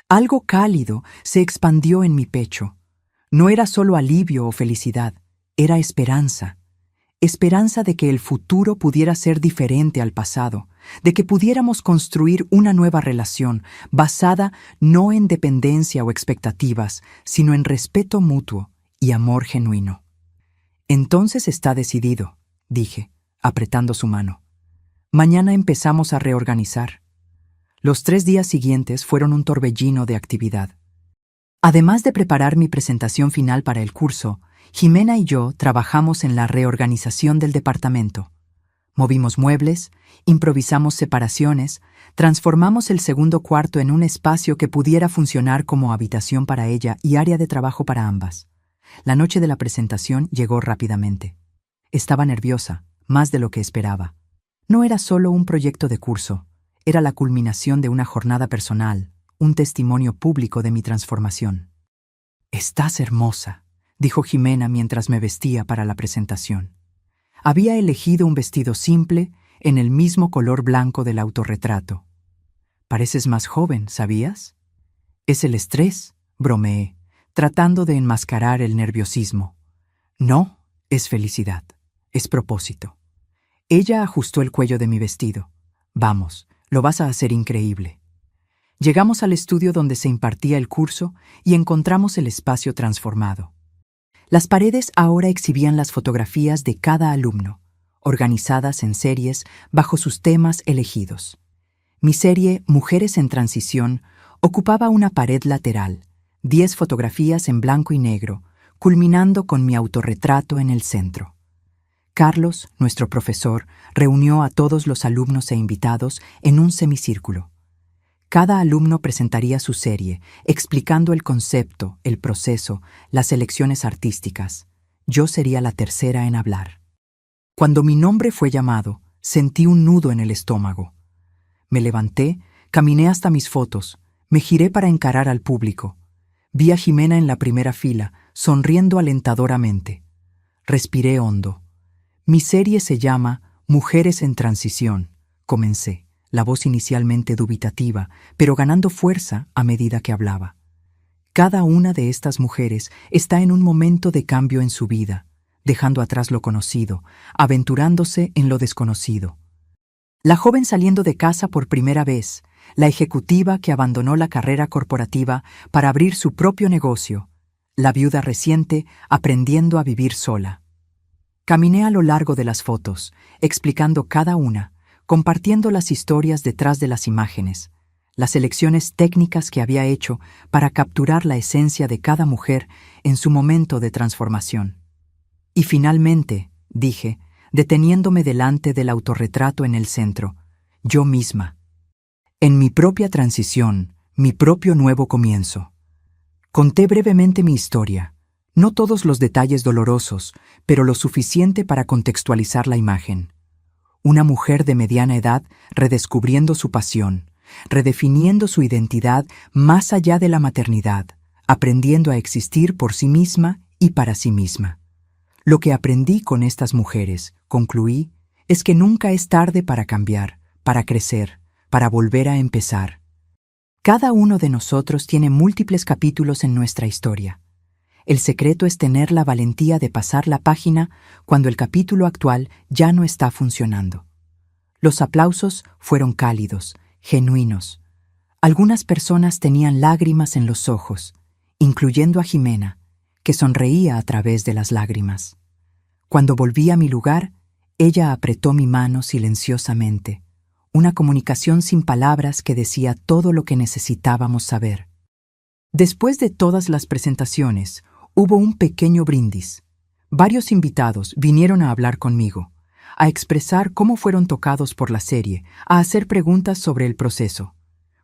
Algo cálido se expandió en mi pecho. No era solo alivio o felicidad, era esperanza. Esperanza de que el futuro pudiera ser diferente al pasado, de que pudiéramos construir una nueva relación basada no en dependencia o expectativas, sino en respeto mutuo y amor genuino. Entonces está decidido, dije, apretando su mano. Mañana empezamos a reorganizar. Los 3 días siguientes fueron un torbellino de actividad. Además de preparar mi presentación final para el curso, Jimena y yo trabajamos en la reorganización del departamento. Movimos muebles, improvisamos separaciones, transformamos el segundo cuarto en un espacio que pudiera funcionar como habitación para ella y área de trabajo para ambas. La noche de la presentación llegó rápidamente. Estaba nerviosa, más de lo que esperaba. No era solo un proyecto de curso, era la culminación de una jornada personal, un testimonio público de mi transformación. «Estás hermosa», dijo Jimena mientras me vestía para la presentación. Había elegido un vestido simple, en el mismo color blanco del autorretrato. «Pareces más joven, ¿sabías?» «Es el estrés», bromeé, tratando de enmascarar el nerviosismo. «No, es felicidad, es propósito». Ella ajustó el cuello de mi vestido. «Vamos, lo vas a hacer increíble». Llegamos al estudio donde se impartía el curso y encontramos el espacio transformado. Las paredes ahora exhibían las fotografías de cada alumno, organizadas en series bajo sus temas elegidos. Mi serie Mujeres en Transición ocupaba una pared lateral, 10 fotografías en blanco y negro, culminando con mi autorretrato en el centro. Carlos, nuestro profesor, reunió a todos los alumnos e invitados en un semicírculo. Cada alumno presentaría su serie, explicando el concepto, el proceso, las elecciones artísticas. Yo sería la tercera en hablar. Cuando mi nombre fue llamado, sentí un nudo en el estómago. Me levanté, caminé hasta mis fotos, me giré para encarar al público. Vi a Jimena en la primera fila, sonriendo alentadoramente. Respiré hondo. Mi serie se llama Mujeres en Transición, comencé. La voz inicialmente dubitativa, pero ganando fuerza a medida que hablaba. Cada una de estas mujeres está en un momento de cambio en su vida, dejando atrás lo conocido, aventurándose en lo desconocido. La joven saliendo de casa por primera vez, la ejecutiva que abandonó la carrera corporativa para abrir su propio negocio, la viuda reciente aprendiendo a vivir sola. Caminé a lo largo de las fotos, explicando cada una, compartiendo las historias detrás de las imágenes, las elecciones técnicas que había hecho para capturar la esencia de cada mujer en su momento de transformación. Y finalmente, dije, deteniéndome delante del autorretrato en el centro, yo misma. En mi propia transición, mi propio nuevo comienzo. Conté brevemente mi historia, no todos los detalles dolorosos, pero lo suficiente para contextualizar la imagen. Una mujer de mediana edad redescubriendo su pasión, redefiniendo su identidad más allá de la maternidad, aprendiendo a existir por sí misma y para sí misma. Lo que aprendí con estas mujeres, concluí, es que nunca es tarde para cambiar, para crecer, para volver a empezar. Cada uno de nosotros tiene múltiples capítulos en nuestra historia. El secreto es tener la valentía de pasar la página cuando el capítulo actual ya no está funcionando. Los aplausos fueron cálidos, genuinos. Algunas personas tenían lágrimas en los ojos, incluyendo a Jimena, que sonreía a través de las lágrimas. Cuando volví a mi lugar, ella apretó mi mano silenciosamente, una comunicación sin palabras que decía todo lo que necesitábamos saber. Después de todas las presentaciones, hubo un pequeño brindis. Varios invitados vinieron a hablar conmigo, a expresar cómo fueron tocados por la serie, a hacer preguntas sobre el proceso.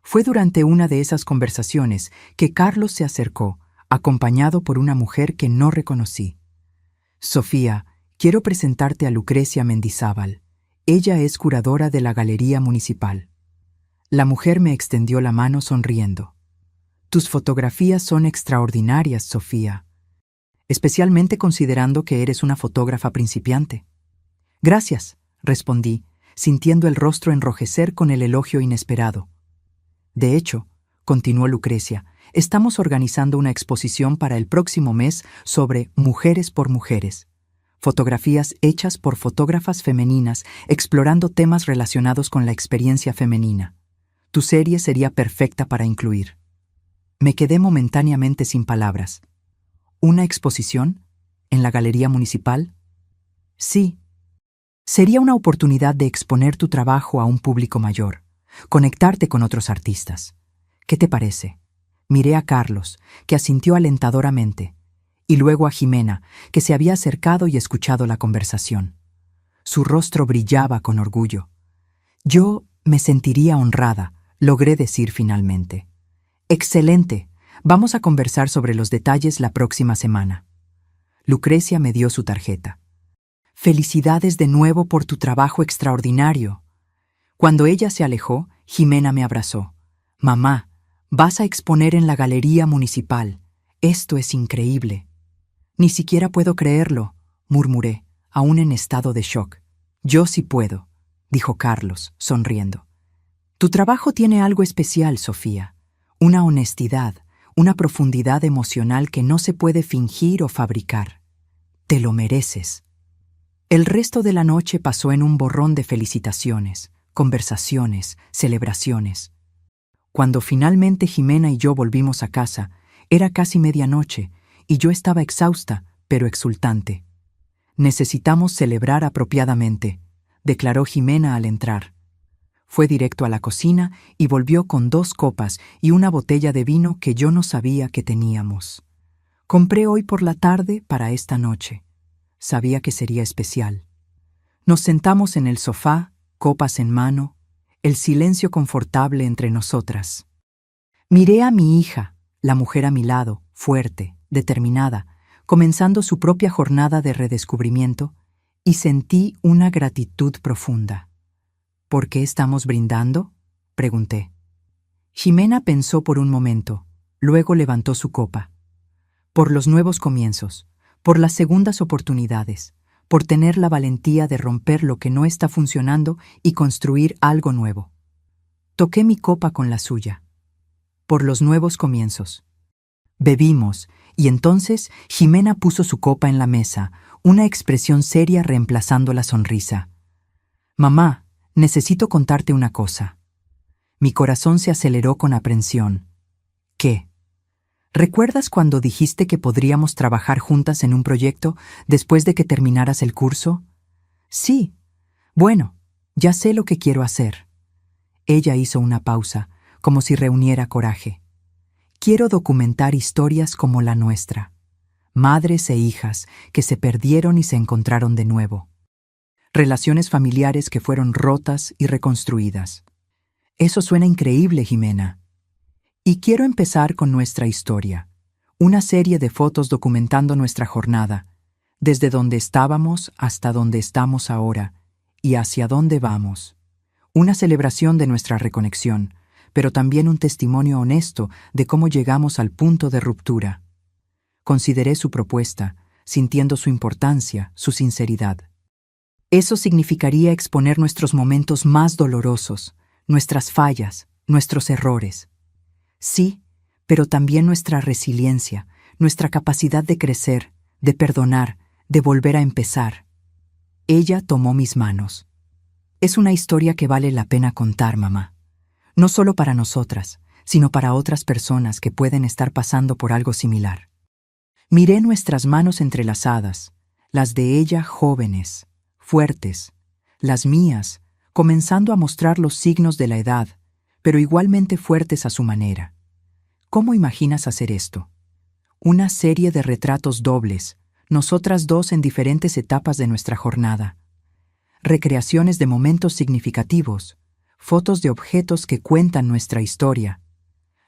Fue durante una de esas conversaciones que Carlos se acercó, acompañado por una mujer que no reconocí. Sofía, quiero presentarte a Lucrecia Mendizábal. Ella es curadora de la Galería Municipal. La mujer me extendió la mano sonriendo. Tus fotografías son extraordinarias, Sofía, especialmente considerando que eres una fotógrafa principiante. Gracias, respondí, sintiendo el rostro enrojecer con el elogio inesperado. De hecho, continuó Lucrecia, estamos organizando una exposición para el próximo mes sobre Mujeres por Mujeres. Fotografías hechas por fotógrafas femeninas explorando temas relacionados con la experiencia femenina. Tu serie sería perfecta para incluir. Me quedé momentáneamente sin palabras. ¿Una exposición? ¿En la Galería Municipal? Sí. Sería una oportunidad de exponer tu trabajo a un público mayor, conectarte con otros artistas. ¿Qué te parece? Miré a Carlos, que asintió alentadoramente, y luego a Jimena, que se había acercado y escuchado la conversación. Su rostro brillaba con orgullo. Yo me sentiría honrada, logré decir finalmente. Excelente. Vamos a conversar sobre los detalles la próxima semana. Lucrecia me dio su tarjeta. Felicidades de nuevo por tu trabajo extraordinario. Cuando ella se alejó, Jimena me abrazó. Mamá, vas a exponer en la Galería Municipal. Esto es increíble. Ni siquiera puedo creerlo, murmuré, aún en estado de shock. Yo sí puedo, dijo Carlos, sonriendo. Tu trabajo tiene algo especial, Sofía. Una honestidad, una profundidad emocional que no se puede fingir o fabricar. Te lo mereces. El resto de la noche pasó en un borrón de felicitaciones, conversaciones, celebraciones. Cuando finalmente Jimena y yo volvimos a casa, era casi medianoche y yo estaba exhausta, pero exultante. Necesitamos celebrar apropiadamente, declaró Jimena al entrar. Fue directo a la cocina y volvió con 2 copas y una botella de vino que yo no sabía que teníamos. Compré hoy por la tarde para esta noche. Sabía que sería especial. Nos sentamos en el sofá, copas en mano, el silencio confortable entre nosotras. Miré a mi hija, la mujer a mi lado, fuerte, determinada, comenzando su propia jornada de redescubrimiento, y sentí una gratitud profunda. ¿Por qué estamos brindando?, pregunté. Jimena pensó por un momento, luego levantó su copa. Por los nuevos comienzos, por las segundas oportunidades, por tener la valentía de romper lo que no está funcionando y construir algo nuevo. Toqué mi copa con la suya. Por los nuevos comienzos. Bebimos, y entonces Jimena puso su copa en la mesa, una expresión seria reemplazando la sonrisa. Mamá, necesito contarte una cosa. Mi corazón se aceleró con aprensión. ¿Qué? ¿Recuerdas cuando dijiste que podríamos trabajar juntas en un proyecto después de que terminaras el curso? Sí. Bueno, ya sé lo que quiero hacer. Ella hizo una pausa, como si reuniera coraje. Quiero documentar historias como la nuestra. Madres e hijas que se perdieron y se encontraron de nuevo. Relaciones familiares que fueron rotas y reconstruidas. Eso suena increíble, Jimena. Y quiero empezar con nuestra historia, una serie de fotos documentando nuestra jornada, desde donde estábamos hasta donde estamos ahora y hacia dónde vamos. Una celebración de nuestra reconexión, pero también un testimonio honesto de cómo llegamos al punto de ruptura. Consideré su propuesta, sintiendo su importancia, su sinceridad. Eso significaría exponer nuestros momentos más dolorosos, nuestras fallas, nuestros errores. Sí, pero también nuestra resiliencia, nuestra capacidad de crecer, de perdonar, de volver a empezar. Ella tomó mis manos. Es una historia que vale la pena contar, mamá. No solo para nosotras, sino para otras personas que pueden estar pasando por algo similar. Miré nuestras manos entrelazadas, las de ella jóvenes, fuertes, las mías, comenzando a mostrar los signos de la edad, pero igualmente fuertes a su manera. ¿Cómo imaginas hacer esto? Una serie de retratos dobles, nosotras dos en diferentes etapas de nuestra jornada. Recreaciones de momentos significativos, fotos de objetos que cuentan nuestra historia.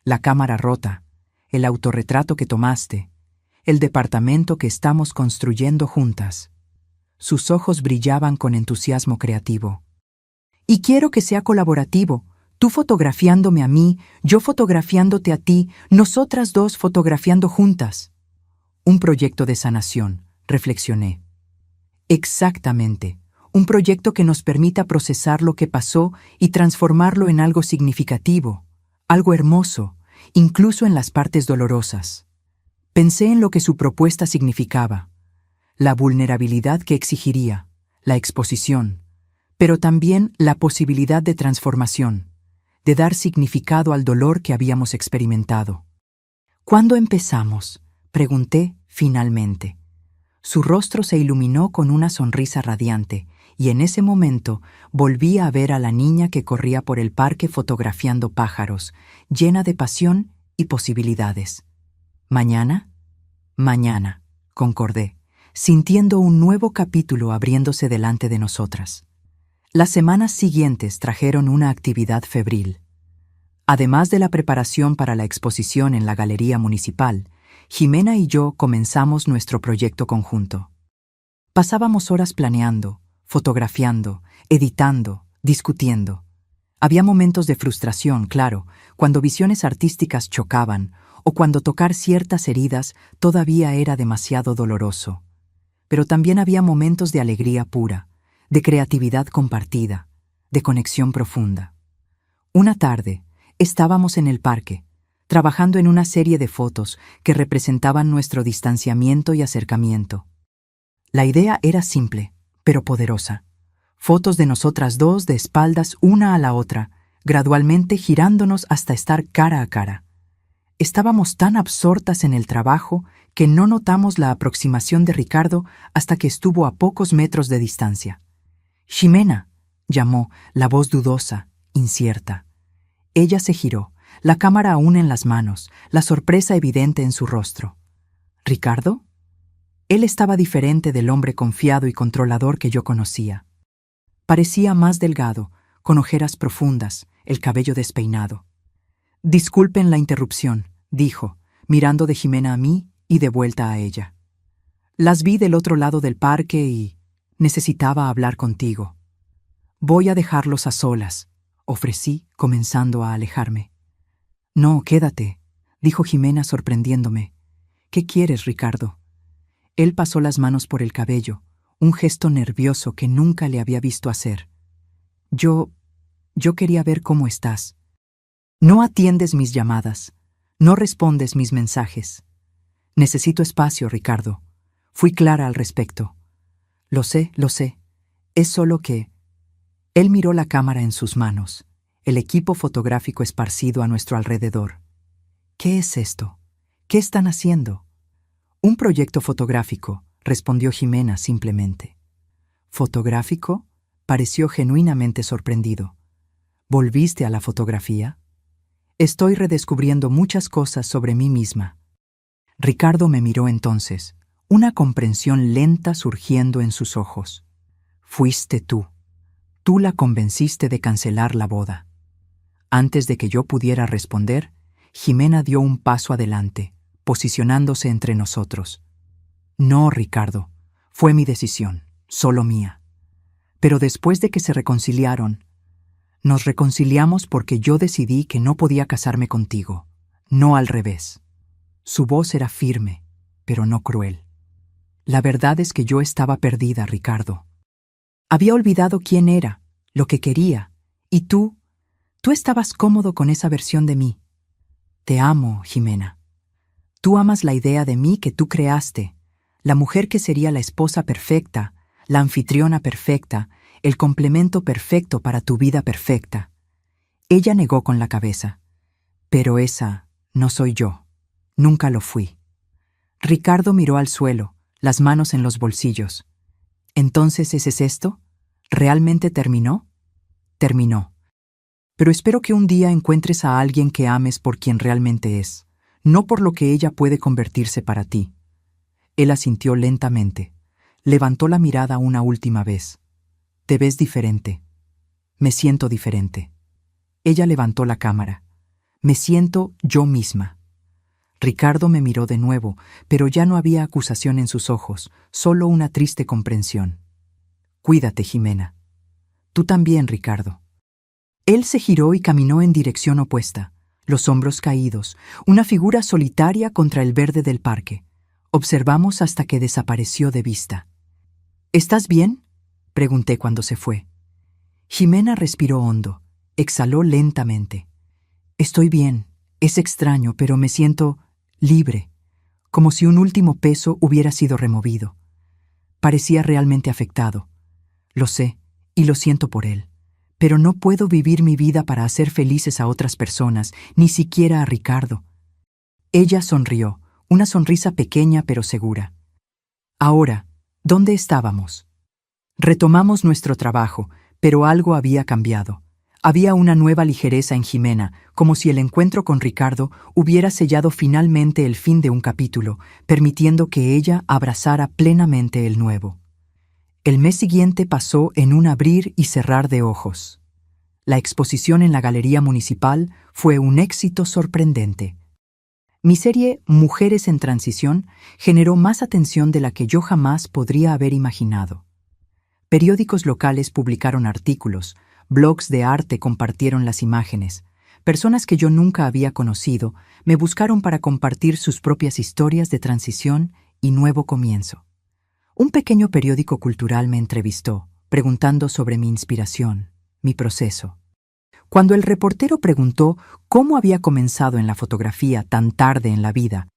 La cámara rota, el autorretrato que tomaste, el departamento que estamos construyendo juntas. Sus ojos brillaban con entusiasmo creativo. Y quiero que sea colaborativo, tú fotografiándome a mí, yo fotografiándote a ti, nosotras dos fotografiando juntas. Un proyecto de sanación, reflexioné. Exactamente, un proyecto que nos permita procesar lo que pasó y transformarlo en algo significativo, algo hermoso, incluso en las partes dolorosas. Pensé en lo que su propuesta significaba, la vulnerabilidad que exigiría, la exposición, pero también la posibilidad de transformación, de dar significado al dolor que habíamos experimentado. ¿Cuándo empezamos?, pregunté finalmente. Su rostro se iluminó con una sonrisa radiante, y en ese momento volví a ver a la niña que corría por el parque fotografiando pájaros, llena de pasión y posibilidades. ¿Mañana? Mañana, concordé, sintiendo un nuevo capítulo abriéndose delante de nosotras. Las semanas siguientes trajeron una actividad febril. Además de la preparación para la exposición en la Galería Municipal, Jimena y yo comenzamos nuestro proyecto conjunto. Pasábamos horas planeando, fotografiando, editando, discutiendo. Había momentos de frustración, claro, cuando visiones artísticas chocaban o cuando tocar ciertas heridas todavía era demasiado doloroso. Pero también había momentos de alegría pura, de creatividad compartida, de conexión profunda. Una tarde, estábamos en el parque, trabajando en una serie de fotos que representaban nuestro distanciamiento y acercamiento. La idea era simple, pero poderosa. Fotos de nosotras dos de espaldas una a la otra, gradualmente girándonos hasta estar cara a cara. Estábamos tan absortas en el trabajo que no notamos la aproximación de Ricardo hasta que estuvo a pocos metros de distancia. «Ximena», llamó, la voz dudosa, incierta. Ella se giró, la cámara aún en las manos, la sorpresa evidente en su rostro. ¿Ricardo? Él estaba diferente del hombre confiado y controlador que yo conocía. Parecía más delgado, con ojeras profundas, el cabello despeinado. «Disculpen la interrupción», dijo, mirando de Jimena a mí y de vuelta a ella. «Las vi del otro lado del parque y necesitaba hablar contigo». «Voy a dejarlos a solas», ofrecí, comenzando a alejarme. «No, quédate», dijo Jimena sorprendiéndome. «¿Qué quieres, Ricardo?» Él pasó las manos por el cabello, un gesto nervioso que nunca le había visto hacer. Yo quería ver cómo estás. No atiendes mis llamadas, no respondes mis mensajes. Necesito espacio, Ricardo. Fui clara al respecto. Lo sé. Es solo que... Él miró la cámara en sus manos, el equipo fotográfico esparcido a nuestro alrededor. ¿Qué es esto? ¿Qué están haciendo? Un proyecto fotográfico, respondió Jimena simplemente. ¿Fotográfico? Pareció genuinamente sorprendido. ¿Volviste a la fotografía? Estoy redescubriendo muchas cosas sobre mí misma. Ricardo me miró entonces, una comprensión lenta surgiendo en sus ojos. Fuiste tú. Tú la convenciste de cancelar la boda. Antes de que yo pudiera responder, Jimena dio un paso adelante, posicionándose entre nosotros. No, Ricardo, fue mi decisión, solo mía. Pero después de que se reconciliaron, nos reconciliamos porque yo decidí que no podía casarme contigo, no al revés. Su voz era firme, pero no cruel. La verdad es que yo estaba perdida, Ricardo. Había olvidado quién era, lo que quería, y tú estabas cómodo con esa versión de mí. Te amo, Jimena. Tú amas la idea de mí que tú creaste, la mujer que sería la esposa perfecta, la anfitriona perfecta, el complemento perfecto para tu vida perfecta. Ella negó con la cabeza. Pero esa no soy yo. Nunca lo fui. Ricardo miró al suelo, las manos en los bolsillos. ¿Entonces ese es esto? ¿Realmente terminó? terminó. Pero espero que un día encuentres a alguien que ames por quien realmente es, no por lo que ella puede convertirse para ti. Él asintió lentamente. Levantó la mirada una última vez. Te ves diferente. Me siento diferente. Ella levantó la cámara. Me siento yo misma. Ricardo me miró de nuevo, pero ya no había acusación en sus ojos, solo una triste comprensión. Cuídate, Jimena. Tú también, Ricardo. Él se giró y caminó en dirección opuesta, los hombros caídos, una figura solitaria contra el verde del parque. Observamos hasta que desapareció de vista. ¿Estás bien?, pregunté cuando se fue. Jimena respiró hondo, exhaló lentamente. Estoy bien, es extraño, pero me siento libre, como si un último peso hubiera sido removido. Parecía realmente afectado. Lo sé, y lo siento por él. Pero no puedo vivir mi vida para hacer felices a otras personas, ni siquiera a Ricardo. Ella sonrió, una sonrisa pequeña pero segura. Ahora, ¿dónde estábamos? Retomamos nuestro trabajo, pero algo había cambiado. Había una nueva ligereza en Jimena, como si el encuentro con Ricardo hubiera sellado finalmente el fin de un capítulo, permitiendo que ella abrazara plenamente el nuevo. El mes siguiente pasó en un abrir y cerrar de ojos. La exposición en la Galería Municipal fue un éxito sorprendente. Mi serie Mujeres en Transición generó más atención de la que yo jamás podría haber imaginado. Periódicos locales publicaron artículos, blogs de arte compartieron las imágenes. Personas que yo nunca había conocido me buscaron para compartir sus propias historias de transición y nuevo comienzo. Un pequeño periódico cultural me entrevistó, preguntando sobre mi inspiración, mi proceso. Cuando el reportero preguntó cómo había comenzado en la fotografía tan tarde en la vida,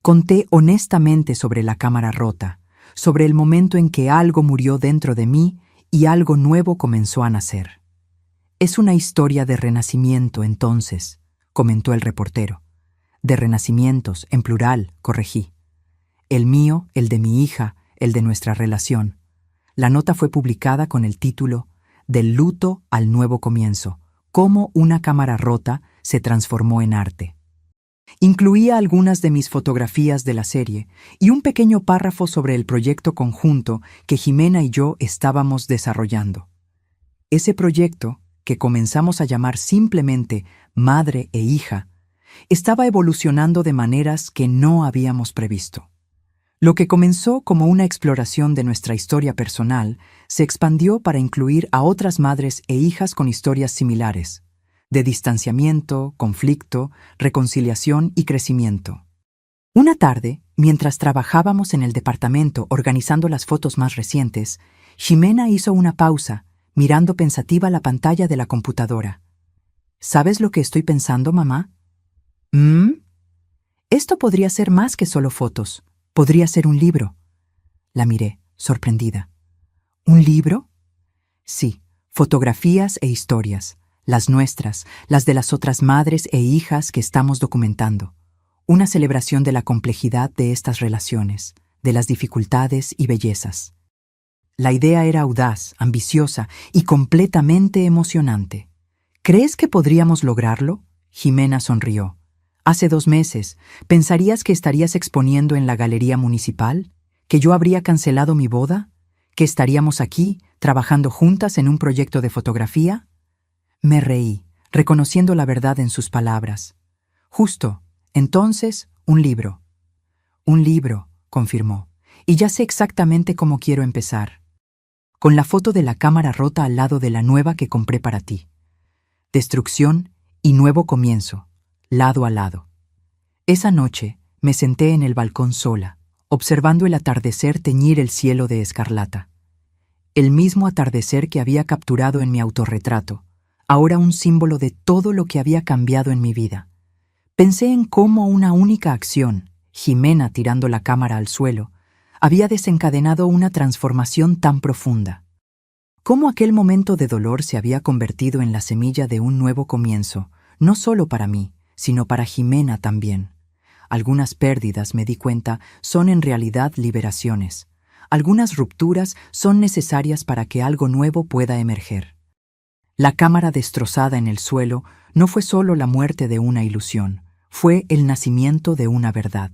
conté honestamente sobre la cámara rota, sobre el momento en que algo murió dentro de mí y algo nuevo comenzó a nacer. Es una historia de renacimiento, entonces, comentó el reportero. De renacimientos, en plural, corregí. El mío, el de mi hija, el de nuestra relación. La nota fue publicada con el título Del luto al nuevo comienzo, cómo una cámara rota se transformó en arte. Incluía algunas de mis fotografías de la serie y un pequeño párrafo sobre el proyecto conjunto que Jimena y yo estábamos desarrollando. Ese proyecto, que comenzamos a llamar simplemente Madre e Hija, estaba evolucionando de maneras que no habíamos previsto. Lo que comenzó como una exploración de nuestra historia personal se expandió para incluir a otras madres e hijas con historias similares, de distanciamiento, conflicto, reconciliación y crecimiento. Una tarde, mientras trabajábamos en el departamento organizando las fotos más recientes, Jimena hizo una pausa, mirando pensativa la pantalla de la computadora. ¿Sabes lo que estoy pensando, mamá? Esto podría ser más que solo fotos. Podría ser un libro. La miré, sorprendida. ¿Un libro? Sí, fotografías e historias, las nuestras, las de las otras madres e hijas que estamos documentando. Una celebración de la complejidad de estas relaciones, de las dificultades y bellezas. La idea era audaz, ambiciosa y completamente emocionante. ¿Crees que podríamos lograrlo? Jimena sonrió. Hace 2 meses, ¿pensarías que estarías exponiendo en la Galería Municipal? ¿Que yo habría cancelado mi boda? ¿Que estaríamos aquí, trabajando juntas en un proyecto de fotografía? Me reí, reconociendo la verdad en sus palabras. Justo, entonces, un libro. Un libro, confirmó, y ya sé exactamente cómo quiero empezar. Con la foto de la cámara rota al lado de la nueva que compré para ti. Destrucción y nuevo comienzo. Lado a lado. Esa noche me senté en el balcón sola, observando el atardecer teñir el cielo de escarlata. El mismo atardecer que había capturado en mi autorretrato, ahora un símbolo de todo lo que había cambiado en mi vida. Pensé en cómo una única acción, Jimena tirando la cámara al suelo, había desencadenado una transformación tan profunda. Cómo aquel momento de dolor se había convertido en la semilla de un nuevo comienzo, no solo para mí, sino para Jimena también. Algunas pérdidas, me di cuenta, son en realidad liberaciones. Algunas rupturas son necesarias para que algo nuevo pueda emerger. La cámara destrozada en el suelo no fue solo la muerte de una ilusión, fue el nacimiento de una verdad.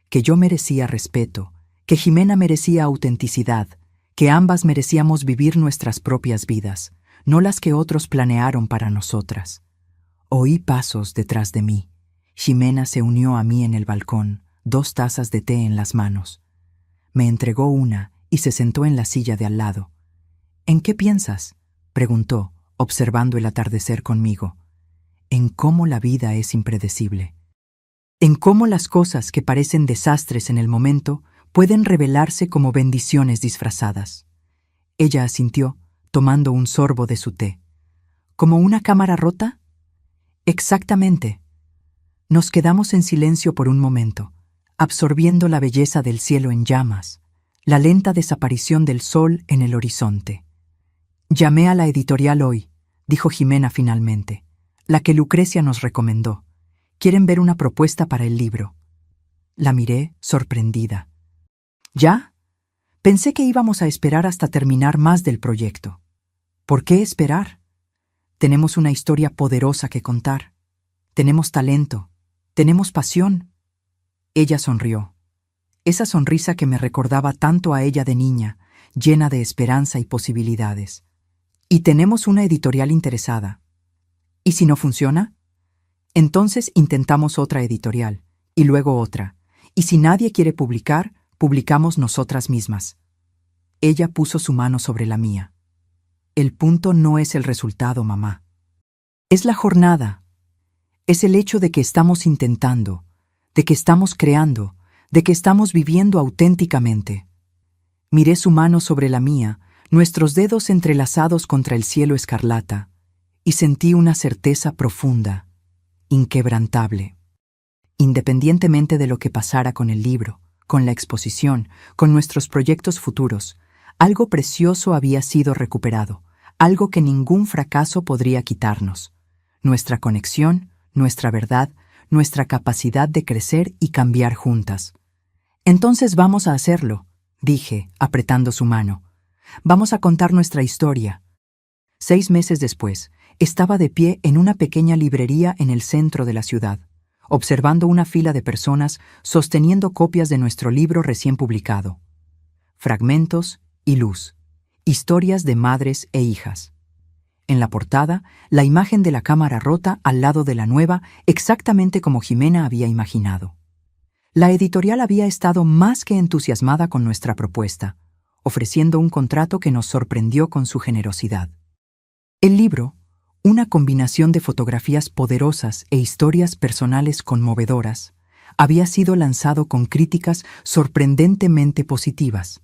Que yo merecía respeto, que Jimena merecía autenticidad, que ambas merecíamos vivir nuestras propias vidas, no las que otros planearon para nosotras. Oí pasos detrás de mí. Jimena se unió a mí en el balcón, 2 tazas de té en las manos. Me entregó una y se sentó en la silla de al lado. ¿En qué piensas?, preguntó, observando el atardecer conmigo. En cómo la vida es impredecible. En cómo las cosas que parecen desastres en el momento pueden revelarse como bendiciones disfrazadas. Ella asintió, tomando un sorbo de su té. ¿Como una cámara rota? Exactamente. Nos quedamos en silencio por un momento, absorbiendo la belleza del cielo en llamas, la lenta desaparición del sol en el horizonte. Llamé a la editorial hoy, dijo Jimena finalmente, la que Lucrecia nos recomendó. Quieren ver una propuesta para el libro. La miré, sorprendida. ¿Ya? Pensé que íbamos a esperar hasta terminar más del proyecto. ¿Por qué esperar? Tenemos una historia poderosa que contar. Tenemos talento. Tenemos pasión. Ella sonrió. Esa sonrisa que me recordaba tanto a ella de niña, llena de esperanza y posibilidades. Y tenemos una editorial interesada. ¿Y si no funciona? Entonces intentamos otra editorial, y luego otra. Y si nadie quiere publicar, publicamos nosotras mismas. Ella puso su mano sobre la mía. El punto no es el resultado, mamá. Es la jornada. Es el hecho de que estamos intentando, de que estamos creando, de que estamos viviendo auténticamente. Miré su mano sobre la mía, nuestros dedos entrelazados contra el cielo escarlata, y sentí una certeza profunda, inquebrantable. Independientemente de lo que pasara con el libro, con la exposición, con nuestros proyectos futuros, algo precioso había sido recuperado, algo que ningún fracaso podría quitarnos. Nuestra conexión, nuestra verdad, nuestra capacidad de crecer y cambiar juntas. Entonces vamos a hacerlo, dije, apretando su mano. Vamos a contar nuestra historia. 6 meses después, estaba de pie en una pequeña librería en el centro de la ciudad, observando una fila de personas sosteniendo copias de nuestro libro recién publicado. Fragmentos y luz. Historias de madres e hijas. En la portada, la imagen de la cámara rota al lado de la nueva, exactamente como Jimena había imaginado. La editorial había estado más que entusiasmada con nuestra propuesta, ofreciendo un contrato que nos sorprendió con su generosidad. El libro, una combinación de fotografías poderosas e historias personales conmovedoras, había sido lanzado con críticas sorprendentemente positivas.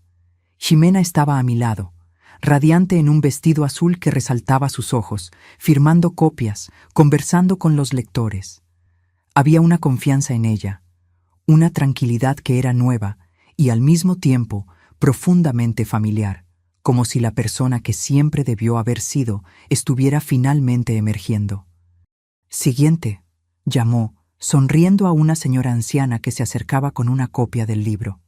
Jimena estaba a mi lado, radiante en un vestido azul que resaltaba sus ojos, firmando copias, conversando con los lectores. Había una confianza en ella, una tranquilidad que era nueva y al mismo tiempo profundamente familiar, como si la persona que siempre debió haber sido estuviera finalmente emergiendo. Siguiente, llamó, sonriendo a una señora anciana que se acercaba con una copia del libro.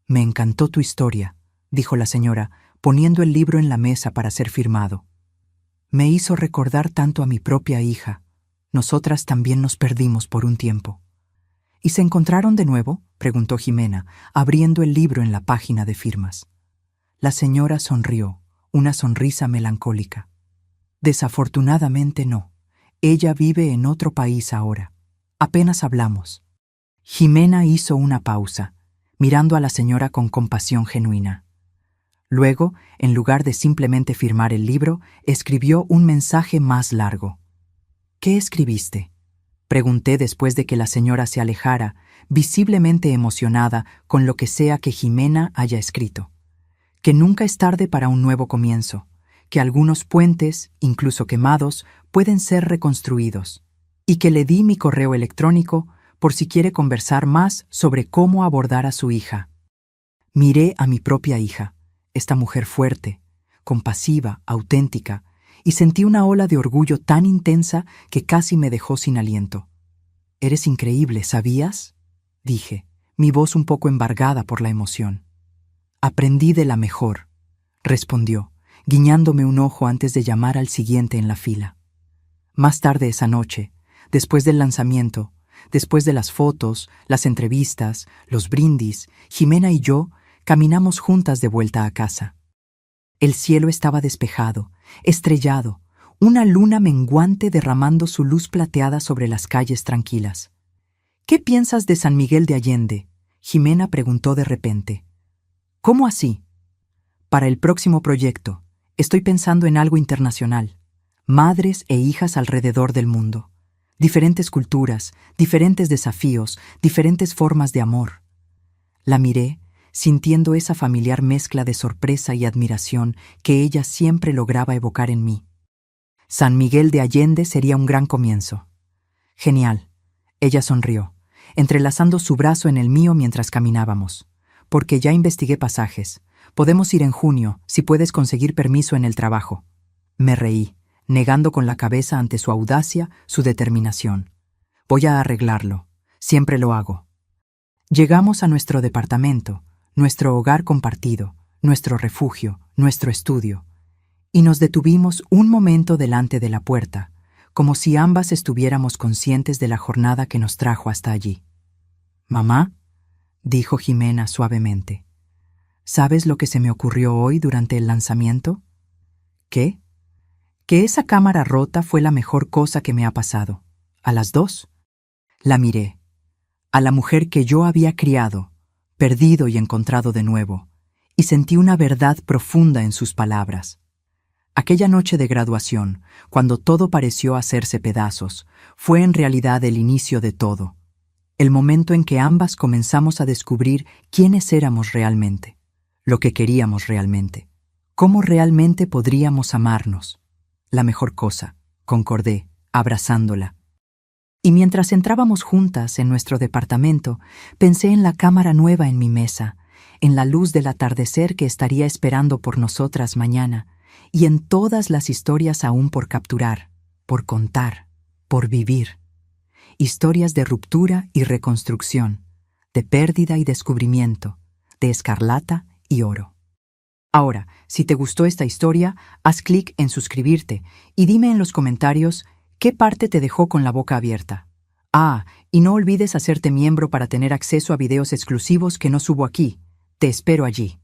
Me encantó tu historia, dijo la señora, poniendo el libro en la mesa para ser firmado. Me hizo recordar tanto a mi propia hija. Nosotras también nos perdimos por un tiempo. ¿Y se encontraron de nuevo?, preguntó Jimena, abriendo el libro en la página de firmas. La señora sonrió, una sonrisa melancólica. Desafortunadamente no. Ella vive en otro país ahora. Apenas hablamos. Jimena hizo una pausa, mirando a la señora con compasión genuina. Luego, en lugar de simplemente firmar el libro, escribió un mensaje más largo. ¿Qué escribiste?, pregunté después de que la señora se alejara, visiblemente emocionada con lo que sea que Jimena haya escrito. Que nunca es tarde para un nuevo comienzo, que algunos puentes, incluso quemados, pueden ser reconstruidos, y que le di mi correo electrónico por si quiere conversar más sobre cómo abordar a su hija. Miré a mi propia hija, esta mujer fuerte, compasiva, auténtica, y sentí una ola de orgullo tan intensa que casi me dejó sin aliento. «Eres increíble, ¿sabías?», dije, mi voz un poco embargada por la emoción. «Aprendí de la mejor», respondió, guiñándome un ojo antes de llamar al siguiente en la fila. Más tarde esa noche, después del lanzamiento, después de las fotos, las entrevistas, los brindis, Jimena y yo caminamos juntas de vuelta a casa. El cielo estaba despejado, estrellado, una luna menguante derramando su luz plateada sobre las calles tranquilas. «¿Qué piensas de San Miguel de Allende?», Jimena preguntó de repente. «¿Cómo así?». «Para el próximo proyecto, estoy pensando en algo internacional. Madres e hijas alrededor del mundo. Diferentes culturas, diferentes desafíos, diferentes formas de amor». La miré, sintiendo esa familiar mezcla de sorpresa y admiración que ella siempre lograba evocar en mí. San Miguel de Allende sería un gran comienzo. «Genial», ella sonrió, entrelazando su brazo en el mío mientras caminábamos. «Porque ya investigué pasajes. Podemos ir en junio, si puedes conseguir permiso en el trabajo». Me reí, negando con la cabeza ante su audacia, su determinación. «Voy a arreglarlo. Siempre lo hago». Llegamos a nuestro departamento, nuestro hogar compartido, nuestro refugio, nuestro estudio, y nos detuvimos un momento delante de la puerta, como si ambas estuviéramos conscientes de la jornada que nos trajo hasta allí. «Mamá», dijo Jimena suavemente, «¿sabes lo que se me ocurrió hoy durante el lanzamiento?». «¿Qué?». «Que esa cámara rota fue la mejor cosa que me ha pasado. ¿A las dos?». La miré. A la mujer que yo había criado, perdido y encontrado de nuevo, y sentí una verdad profunda en sus palabras. Aquella noche de graduación, cuando todo pareció hacerse pedazos, fue en realidad el inicio de todo, el momento en que ambas comenzamos a descubrir quiénes éramos realmente, lo que queríamos realmente, cómo realmente podríamos amarnos. «La mejor cosa», concordé, abrazándola. Y mientras entrábamos juntas en nuestro departamento, pensé en la cámara nueva en mi mesa, en la luz del atardecer que estaría esperando por nosotras mañana, y en todas las historias aún por capturar, por contar, por vivir. Historias de ruptura y reconstrucción, de pérdida y descubrimiento, de escarlata y oro. Ahora, si te gustó esta historia, haz clic en suscribirte y dime en los comentarios qué parte te dejó con la boca abierta. Ah, y no olvides hacerte miembro para tener acceso a videos exclusivos que no subo aquí. Te espero allí.